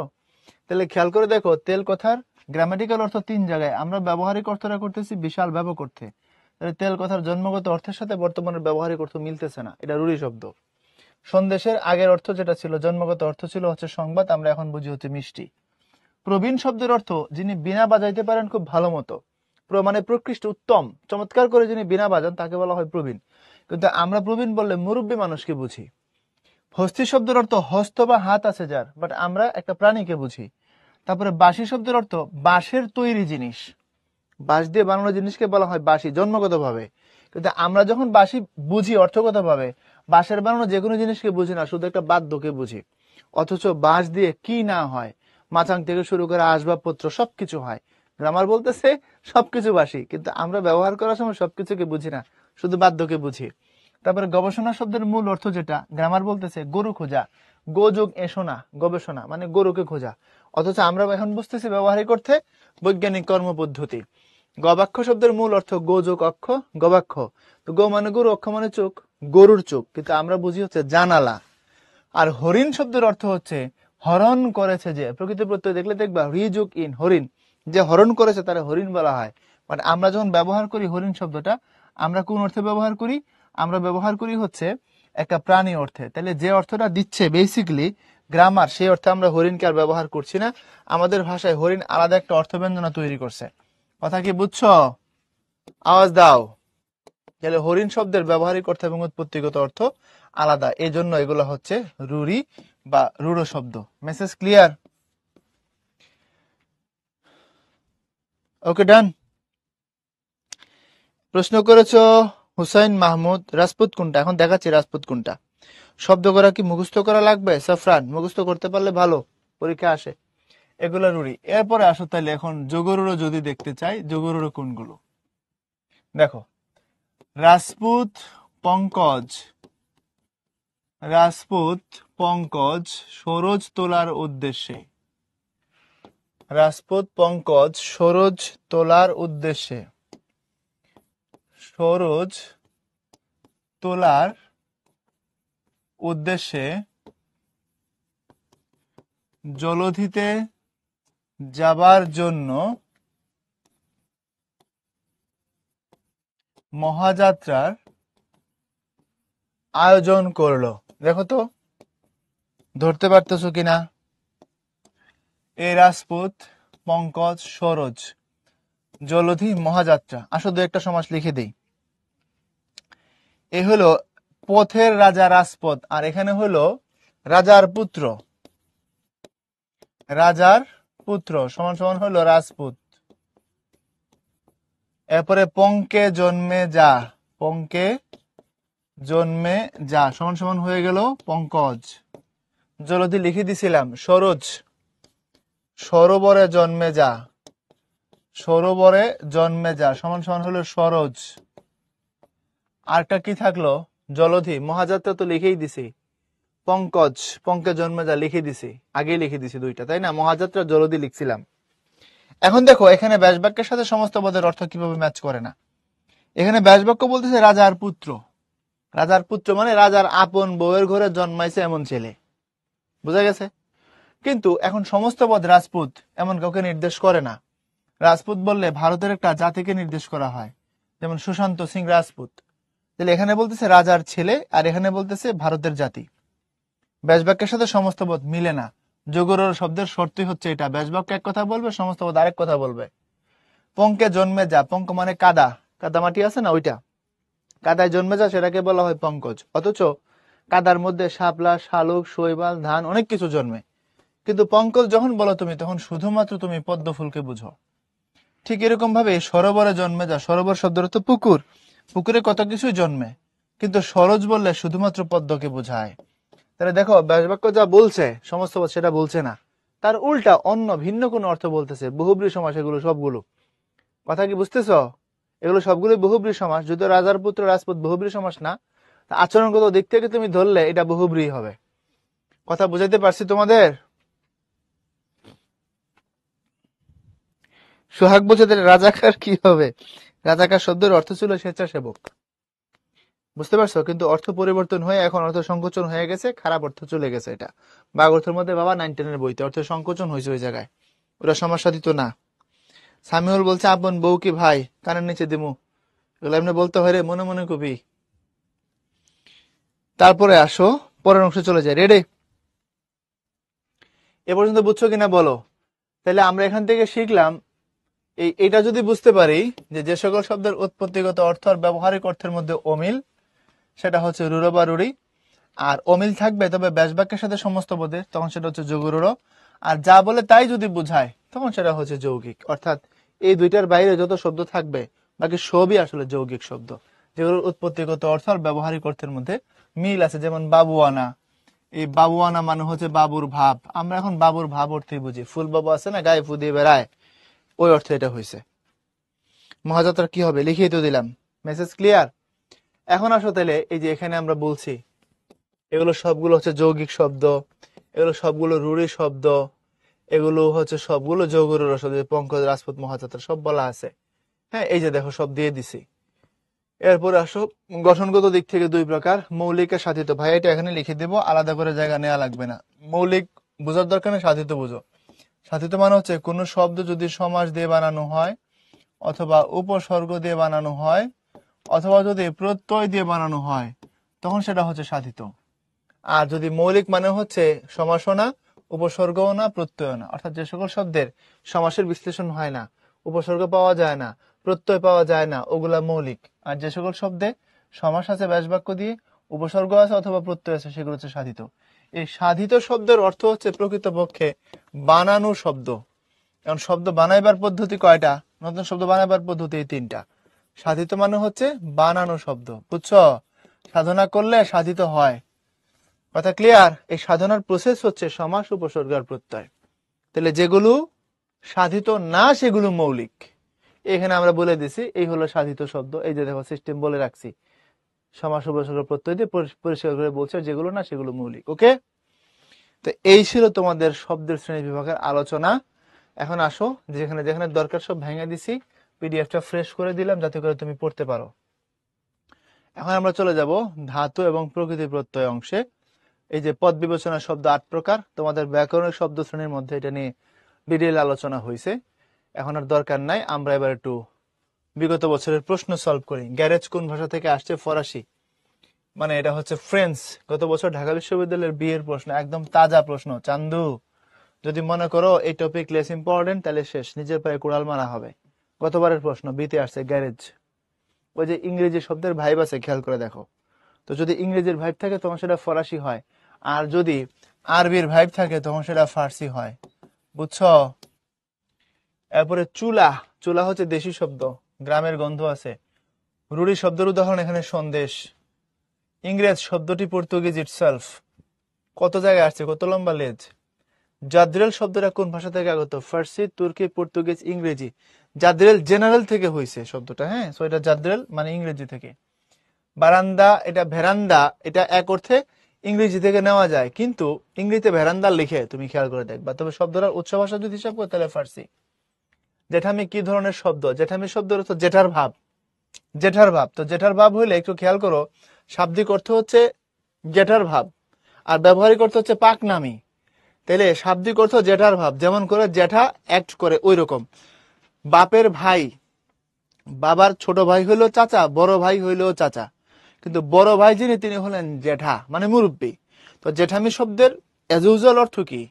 তাহলে খেয়াল করে দেখো, তেল কথার গ্রামাটিক্যাল অর্থ তিন জায়গায়, আমরা ব্যবহারিক অর্থটা করতেছি বিশাল ব্যাপক অর্থে। তাহলে তেল কথার জন্মগত অর্থের সাথে বর্তমানের ব্যবহারিক অর্থ মিলতেছে না, এটা রূঢ়ি শব্দ। সন্দেশের আগের অর্থ যেটা ছিল, জন্মগত অর্থ ছিল হচ্ছে সংবাদ, আমরা এখন বুঝি হচ্ছে মিষ্টি। প্রবীণ শব্দের অর্থ যিনি বীণা বাজাইতে পারেন খুব ভালো মতো, মানে প্রকৃষ্ট উত্তম চমৎকার করে যিনি বীণা বাজান তাকে বলা হয় প্রবীণ, কিন্তু আমরা প্রবীণ বললে মুরব্বী মানুষকে বুঝি। হস্তি শব্দের অর্থ হস্ত বা হাত আছে যার, বাট আমরা একটা প্রাণীকে বুঝি। তারপরে বাঁশি শব্দের অর্থ বাঁশের তৈরি জিনিস, বাঁশ দিয়ে বানানো জিনিসকে বলা হয় বাঁশি জন্মগত ভাবে, কিন্তু আমরা যখন বাঁশি বুঝি অর্থগত ভাবে, বাঁশের বানানো যে কোনো জিনিসকে বুঝি না, শুধু একটা বাদ্যকে বুঝি। অথচ বাঁশ দিয়ে কি না হয়, মাচাং থেকে শুরু করে আসবাবপত্র সবকিছু হয়। গ্রামার বলতেছে সবকিছু বাঁশি, কিন্তু আমরা ব্যবহার করার সময় সবকিছুকে বুঝি না, শুধু বাদ্যকে বুঝি। তারপরে গবেষণা শব্দের মূল অর্থ যেটা, গ্রামার বলতেছে গরু খোঁজা, গো যোগ এসোনা, গবেষণা মানে গরুকে খোঁজা। অথচ আমরা এখন বুঝতেছি ব্যবহারিক অর্থে বৈজ্ঞানিক কর্মপদ্ধতি। গবাক্ষ শব্দের মূল অর্থ গো যোগ অক্ষ, গবাক্ষ। তো গো মানে গরু, অক্ষ মানে চোখ, গরুর চোখ, কিন্তু আমরা বুঝি হচ্ছে জানালা। আর হরিণ শব্দের অর্থ হচ্ছে হরণ করেছে যে, প্রকৃত প্রত্যয় দেখলে দেখবা রিযোগ ইন, হরিণ, যে হরণ করেছে তারা হরিণ বলা হয়। বাট আমরা যখন ব্যবহার করি হরিণ শব্দটা, আমরা কোন অর্থে ব্যবহার করি? আমরা ব্যবহার করি হচ্ছে একটা প্রাণী অর্থে। তাহলে যে অর্থটা দিচ্ছে বেসিক্যালি গ্রামার, সেই অর্থে আমরা হরিণকে আর ব্যবহার করছি না। আমাদের ভাষায় হরিণ আলাদা একটা অর্থব্যঞ্জনা তৈরি করছে। কথা কি বুঝছো? আওয়াজ দাও। তাহলে হরিণ শব্দের ব্যবহারিক অর্থ এবং উৎপত্তিগত অর্থ আলাদা, এই জন্য এগুলো হচ্ছে রূঢ়ি বা রূঢ় শব্দ। Message clear? Okay, done. প্রশ্ন করেছো হুসাইন মাহমুদ, রাজপুত কোনটা? এখন দেখাচ্ছি রাজপুত কোনটা। শব্দ করা কি মুখস্থ করা লাগবে? সাফরান, মুখস্থ করতে পারলে ভালো, পরীক্ষা আসে। এগুলো রুড়ি। এরপরে আসো তাহলে এখন যোগরূঢ় যদি দেখতে চাই, যোগরূঢ় কোনগুলো? দেখো, রাজপুত, পঙ্কজ, রাজপুত পঙ্কজ সরোজ তোলার উদ্দেশ্যে, রাজপুত পঙ্কজ সরোজ তোলার উদ্দেশ্যে, সরোজ তোলার উদ্দেশ্যে জলধিতে যাবার জন্য মহাযাত্রার আয়োজন করলো। দেখো তো ধরতে পারতেছো কিনা? এই রাজপুত পঙ্কজ সরোজ জলধি মহাযাত্রা। আসো দু একটা সমাস লিখে দেই। এ হলো পথের রাজা রাজপথ, আর এখানে হলো রাজার পুত্র, রাজার পুত্র সমান সমান হলো রাজপুত। এরপরে পঙ্কে জন্মে যা, পঙ্কে জন্মে যা সমান সমান হয়ে গেল পঙ্কজ। জলধি লিখে দিছিলাম সরোজ, সরোবরে জন্মে যা, সরোবরে জন্মে যা সমান সমান হলো সরোজ। আরটা কি থাকলো? জলধি। মহাযাত্রা তো লিখেই দিছি। পঙ্কজ, পঙ্কে জন্মে যা লিখে দিছি, আগেই লিখে দিছি দুইটা, তাই না? মহাযাত্রা জলধি লিখছিলাম। এখন দেখো এখানে ব্যাসবাক্যের সাথে সমস্ত পদের অর্থ কিভাবে ম্যাচ করে না। এখানে ব্যাসবাক্য বলতেছে রাজার পুত্র, রাজার পুত্র মানে রাজার আপন বউয়ের ঘরে জন্মাইছে এমন ছেলে, বুঝা গেছে? কিন্তু এখন সমস্ত পদ রাজপুত এমন কাউকে নির্দেশ করে না। রাজপুত বললে ভারতের একটা জাতিকে নির্দেশ করা হয়, যেমন সুশান্ত সিং রাজপুত। তাহলে এখানে বলতেছে রাজার ছেলে, আর এখানে বলতেছে ভারতের জাতি। ব্যাসবাক্যের সাথে সমস্ত পদ মিলে না। যোগরূঢ় শব্দের শর্তই হচ্ছে এটা, ব্যাসবাক্য এক কথা বলবে, সমস্ত পদ আরেক কথা বলবে। পঙ্কে জন্মে যা, পঙ্ক মানে কাদা, কাদা মাটি আছে না ওইটা, কাদায় জন্মে যা সেটাকে বলা হয় পঙ্কজ। অথচ কাদার মধ্যে শাপলা, শালুক, শৈবাল, ধান অনেক কিছু জন্মে। কিন্তু পঙ্কজ যখন বলো তুমি, তখন শুধুমাত্র তুমি পদ্ম ফুলকে বুঝো। ঠিক এরকম ভাবে সরোবরে জন্মে যা, সরোবর শব্দের অর্থ পুকুর, পুকুরে কত কিছু জন্মে, কিন্তু সরোজ বললে শুধুমাত্র পদ্মকে বোঝায়। তাহলে দেখো ব্যাসবাক্য যা বলছে সমস্ত সেটা বলছে না, তার উল্টা অন্য ভিন্ন কোনো অর্থ বলতেছে। বহুব্রী সমাস এগুলো সবগুলো, কথা কি বুঝতেছ? এগুলো সবগুলো বহুব্রী সমাস। যদিও রাজার পুত্র রাজপুত বহুব্রী সমাস না, আচরণগত দিক থেকে তুমি ধরলে এটা বহুব্রী হবে। কথা বুঝাইতে পারছি তোমাদের? সোহাগ বলছে রাজাকার কি হবে? রাজাকার শব্দের অর্থ ছিল স্বেচ্ছাসেবক, বুঝতে পারছো? কিন্তু অর্থ পরিবর্তন হয়ে এখন অর্থ সংকোচন হয়ে গেছে, খারাপ অর্থ চলে গেছে। এটা বাগর্থের মধ্যে বাবা 9-10 বইতে অর্থ সংকোচন হয়েছে ওই জায়গায়, ওরা সমস্যা দিত না। সামিউল বলছে আপন বউ কি ভাই, কানের নিচে দিমু, এগুলো এমনি বলতে হয় রে, মনে মনে কবি। তারপরে আসো পরের অংশে চলে যায়। রেডি? এ পর্যন্ত বুঝছো কিনা বলো? তাহলে আমরা এখান থেকে শিখলাম এটা যদি বুঝতে পারি যে সকল শব্দের উৎপত্তিগত অর্থ আর ব্যবহারিক অর্থের মধ্যে অমিল, সেটা হচ্ছে রূঢ় বা রূঢ়ি। আর অমিল থাকবে তবে ব্যাসবাক্যের সাথে সমস্ত পদে, তখন সেটা হচ্ছে যোগরূঢ়। আর যা বলে তাই যদি বুঝায় তখন সেটা হচ্ছে যৌগিক। অর্থাৎ এই দুইটার বাইরে যত শব্দ থাকবে বাকি সবই আসলে যৌগিক শব্দ, যেগুলোর উৎপত্তিগত অর্থ আর ব্যবহারিক অর্থের মধ্যে মিল আছে। যেমন বাবুয়ানা, এই বাবুয়ানা মানে হচ্ছে বাবুর ভাব। আমরা এখন বাবুর ভাব অর্থেই বুঝি, ফুল বাবু আছে না গায়ে ফু দিয়ে বেড়ায়, ওই অর্থে এটা হয়েছে। মহাযাত্রা কি হবে লিখিয়ে তো দিলাম, মেসেজ ক্লিয়ার? এখন আসো তাহলে এই যে এখানে আমরা বলছি এগুলো সবগুলো হচ্ছে যৌগিক শব্দ, এগুলো সবগুলো রূঢ়ি শব্দ, এগুলো হচ্ছে সবগুলো যোগরূঢ় শব্দ। পঙ্কজ, রাজপুত, মহাযাত্রা সব বলা আছে। হ্যাঁ, এই যে দেখো সব দিয়ে দিছি। এরপরে আসো গঠনগত দিক থেকে দুই প্রকার, মৌলিক আর সাধিত। ভাই এটা এখানে লিখে দেবো, আলাদা করে জায়গা নেওয়া লাগবে না। মৌলিক বোঝার দরকার নেই, সাধিত বুঝো। সাধিত মানে হচ্ছে কোন শব্দ যদি সমাস দিয়ে বানানো হয়, অথবা উপসর্গ দিয়ে বানানো হয়, অথবা যদি প্রত্যয় দিয়ে বানানো হয়, তখন সেটা হচ্ছে সাধিত। আর যদি মৌলিক মানে হচ্ছে সমাসও না, উপসর্গও না, প্রত্যয় না। অর্থাৎ যে সকল শব্দের সমাসের বিশ্লেষণ হয় না, উপসর্গ পাওয়া যায় না, প্রত্যয় পাওয়া যায় না, ওগুলা মৌলিক। আর যে সকল শব্দে সমাস আছে ব্যাসবাক্য দিয়ে, উপসর্গ আছে অথবা প্রত্যয় আছে, সেগুলো হচ্ছে সাধিত। এই সাধিত শব্দের অর্থ হচ্ছে প্রকৃতপক্ষে বানানো শব্দ। এখন শব্দ বানাইবার পদ্ধতি কয়টা? নতুন শব্দ বানাইবার পদ্ধতি এই তিনটা। সাধিত মানে হচ্ছে বানানো শব্দ, বুঝছো? সাধনা করলে সাধিত হয়। কথা ক্লিয়ার? এই সাধনার প্রসেস হচ্ছে সমাস, উপসর্গ আর প্রত্যয়। তাহলে যেগুলো সাধিত না সেগুলো মৌলিক। এখানে আমরা বলে দিছি এই হলো সাধিত শব্দ। এই যে দেখো সিস্টেম বলে রাখছি, সমাস, উপসর্গ, প্রত্যয় দিয়ে পরিষ্কার করে বলছে যেগুলো না সেগুলো মৌলিক। ওকে, তো এই ছিল তোমাদের শব্দের শ্রেণী বিভাগের আলোচনা। এখন আসো, যেখানে যেখানে দরকার সব ভেঙে দিছি, পিডিএফটা ফ্রেশ করে দিলাম যাতে করে তুমি পড়তে পারো। এখন আমরা চলে যাব ধাতু এবং প্রকৃতি প্রত্যয় অংশে। এই যে পদ বিবেচনা শব্দ 8 প্রকার, তোমাদের ব্যাকরণিক শব্দ শ্রেণীর মধ্যে এটা নিয়ে ডিটেইল আলোচনা হয়েছে, এখন আর দরকার নাই। আমরা এবার একটু বিগত বছরের প্রশ্ন সলভ করি। গ্যারেজ কোন ভাষা থেকে আসছে? ফরাসি, মানে এটা হচ্ছে ফ্রেঞ্চ। গত বছর ঢাকা বিশ্ববিদ্যালয়ের বিয়ের প্রশ্ন, একদম তাজা প্রশ্ন। চান্দু, যদি মনে করো এই টপিক লেস ইম্পর্টেন্ট, তাহলে শেষ, নিজের পায়ে কুড়াল মারা হবে। গতবারের প্রশ্ন বিতে আসছে গ্যারেজ। ওই যে ইংরেজি শব্দের ভাইব আছে, খেয়াল করে দেখো। তো যদি ইংরেজির ভাইব থাকে তখন সেটা ফরাসি হয়, আর যদি আরবির ভাইব থাকে তখন সেটা ফার্সি হয়। বুঝছো? এরপরে চুলা, চুলা হচ্ছে দেশি শব্দ, গ্রামের গন্ধ আছে। রুড়ি শব্দের উদাহরণ এখানে সন্দেশ। ইংরেজ শব্দটি পর্তুগিজ ইটসেলফ, কত জায়গায় আসছে, কত লম্বা লেজ। জাদ্রেল শব্দটা কোন ভাষা থেকে আগত? ফার্সি, তুর্কি, পর্তুগিজ, ইংরেজি। জাদ্রেল জেনারেল থেকে হয়েছে শব্দটা, হ্যাঁ, সো এটা জাদ্রেল মানে ইংরেজি থেকে। বারান্দা, এটা ভেরান্দা, এটা এক অর্থে ইংরেজি থেকে নেওয়া যায়, কিন্তু ইংরেজিতে ভেরান্দা লিখে, তুমি খেয়াল করে দেখবা। তবে শব্দটার উৎস ভাষা যদি হিসাব করে তাহলে ফার্সি। জেঠামি কি ধরনের শব্দ? জেঠামি শব্দের অর্থ জেঠার ভাব, জেঠার ভাব। তো জেঠার ভাব হইলে একটু খেয়াল করো, শাব্দিক অর্থ হচ্ছে জেঠার ভাব, আর ব্যবহারিক অর্থ হচ্ছে পাক নামি। তাহলে শাব্দিক অর্থ জেঠার ভাব, যেমন করে জ্যাঠা অ্যাক্ট করে ওই রকম। বাপের ভাই, বাবার ছোট ভাই হইলো চাচা, বড় ভাই হইলো চাচা, কিন্তু বড় ভাই যিনি তিনি হলেন জেঠা, মানে মুরব্বী। তো জেঠামি শব্দের এজ ইউজুয়াল অর্থ কি?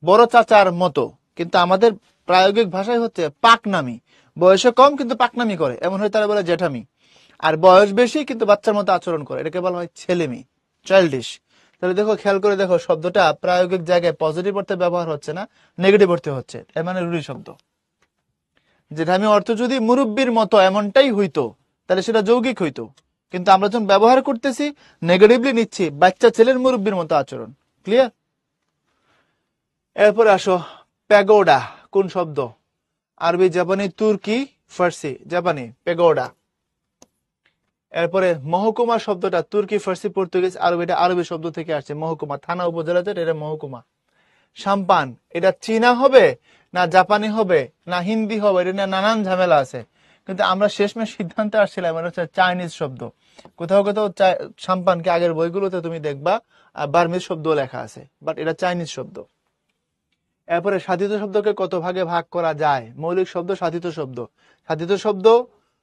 বড় চাচার মতো, কিন্তু আমাদের প্রায়োগিক ভাষায় হচ্ছে পাকনামি। বয়সে কম কিন্তু পাকনামি করে, এমন হয় তারা বলে জেঠামি। আর বয়স বেশি কিন্তু বাচ্চার মতো আচরণ করে, এটাকে বলা হয় ছেলেমি, চাইল্ডিশ। তাহলে দেখো, খেয়াল করে দেখো, শব্দটা প্রায়োগিক জায়গায় পজিটিভ অর্থে ব্যবহার হচ্ছে না, নেগেটিভ অর্থে হচ্ছে, এর মানে রুড়ি শব্দ। জেঠামি অর্থ যদি মুরব্বীর মতো এমনটাই হইতো তাহলে সেটা যৌগিক হইতো, কিন্তু আমরা যখন ব্যবহার করতেছি নেগেটিভলি নিচ্ছি, বাচ্চা ছেলের মুরব্বীর মতো আচরণ। ক্লিয়ার? এরপরে আসো, প্যাগোডা কোন শব্দ? আরবি, জাপানি, তুর্কি, ফার্সি। জাপানি, প্যাগোডা। এরপরে মহকুমা শব্দটা তুর্কি, ফার্সি, পর্তুগিজ, আরবি, এটা আরবি শব্দ থেকে আসছে। মহকুমা, থানা, উপজেলা, এটা মহকুমা। সাম্পান, এটা চীনা হবে না জাপানি হবে না হিন্দি হবে, এটা নিয়ে নানান ঝামেলা আছে, কিন্তু আমরা শেষমেশ সিদ্ধান্তে আসছিলাম এটা হচ্ছে চাইনিজ শব্দ। কোথাও কোথাও সাম্পানকে আগের বইগুলোতে তুমি দেখবা বার্মিজ শব্দ লেখা আছে, বাট এটা চাইনিজ শব্দ। এরপরে সাধিত শব্দকে কত ভাগে ভাগ করা যায়? মৌলিক শব্দ, সাধিত শব্দ। সাধিত শব্দ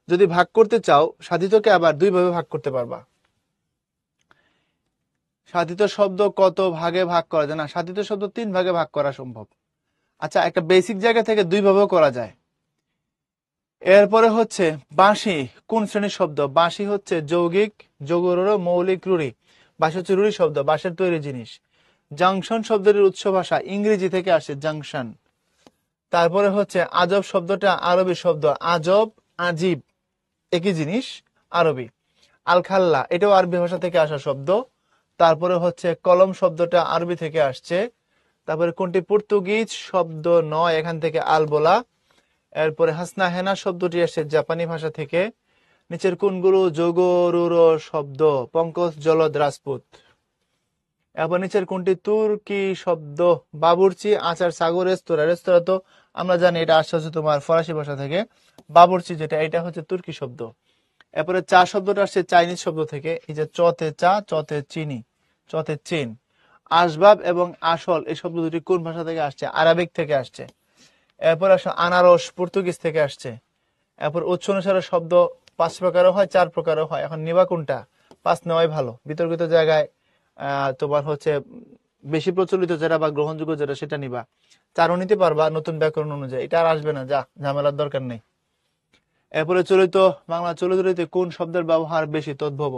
যদি ভাগ করতে চাও, সাধিতকে আবার 2 ভাবে ভাগ করতে পারবা। সাধিত শব্দ কত ভাগে ভাগ করা যায়? না, সাধিত শব্দ 3 ভাগে ভাগ করা সম্ভব। আচ্ছা, একটা বেসিক জায়গা থেকে 2 ভাবেও করা যায়। এরপরে হচ্ছে বাঁশি কোন শ্রেণীর শব্দ? বাঁশি হচ্ছে যৌগিক, যোগরূঢ়, মৌলিক, রূঢ়ি। বাঁশি হচ্ছে রূঢ়ি শব্দ, বাঁশের তৈরি জিনিস। জাংশন শব্দের উৎস ভাষা ইংরেজি থেকে আসে, জাংশন। তারপরে হচ্ছে আজব শব্দটা আরবি শব্দ, আজব, আজিব, একই জিনিস, আরবি। আলখাল্লা, এটাও আরবি ভাষা থেকে আসা শব্দ। তারপরে হচ্ছে কলম শব্দটা আরবি থেকে আসছে। তারপরে কোনটি পর্তুগিজ শব্দ নয়, এখান থেকে আল বলা। এরপরে হাসনা হেনা শব্দটি আসছে জাপানি ভাষা থেকে। নিচের কোনগুলো যোগরূঢ় শব্দ? পঙ্কজ, জলদ, রাজপুত। এরপর নিচের কোনটি তুর্কি শব্দ? বাবুর্চি, আচার, সাগর, রেস্তোরাঁ। রেস্তোরাঁ তো আমরা জানি এটা আসছে হচ্ছে তোমার ফরাসি ভাষা থেকে। বাবুর্চি যেটা, এটা হচ্ছে তুর্কি শব্দ। এরপরে চা শব্দটা আসছে চাইনিজ শব্দ থেকে, এই যে চতে চা, চতে চিনি, চতে চীন। আসবাব এবং আসল এই শব্দ দুটি কোন ভাষা থেকে আসছে? আরবিক থেকে আসছে। এরপর আসো আনারস, পর্তুগিজ থেকে আসছে। এরপর উৎস অনুসারে শব্দ 5 প্রকারও হয়, 4 প্রকারও হয়। এখন নিবা কোনটা? 5 নেওয়াই ভালো, বিতর্কিত জায়গায় তোমার হচ্ছে বেশি প্রচলিত যেটা বা গ্রহণযোগ্য যেটা সেটা নিবা। 4ও নিতে পারবা নতুন ব্যাকরণ অনুযায়ী, এটা আর আসবে না, যা, ঝামেলার দরকার নেই। এরপরে চলিত বাংলা চলিত কোন শব্দের ব্যবহার বেশি? তদ্ভব।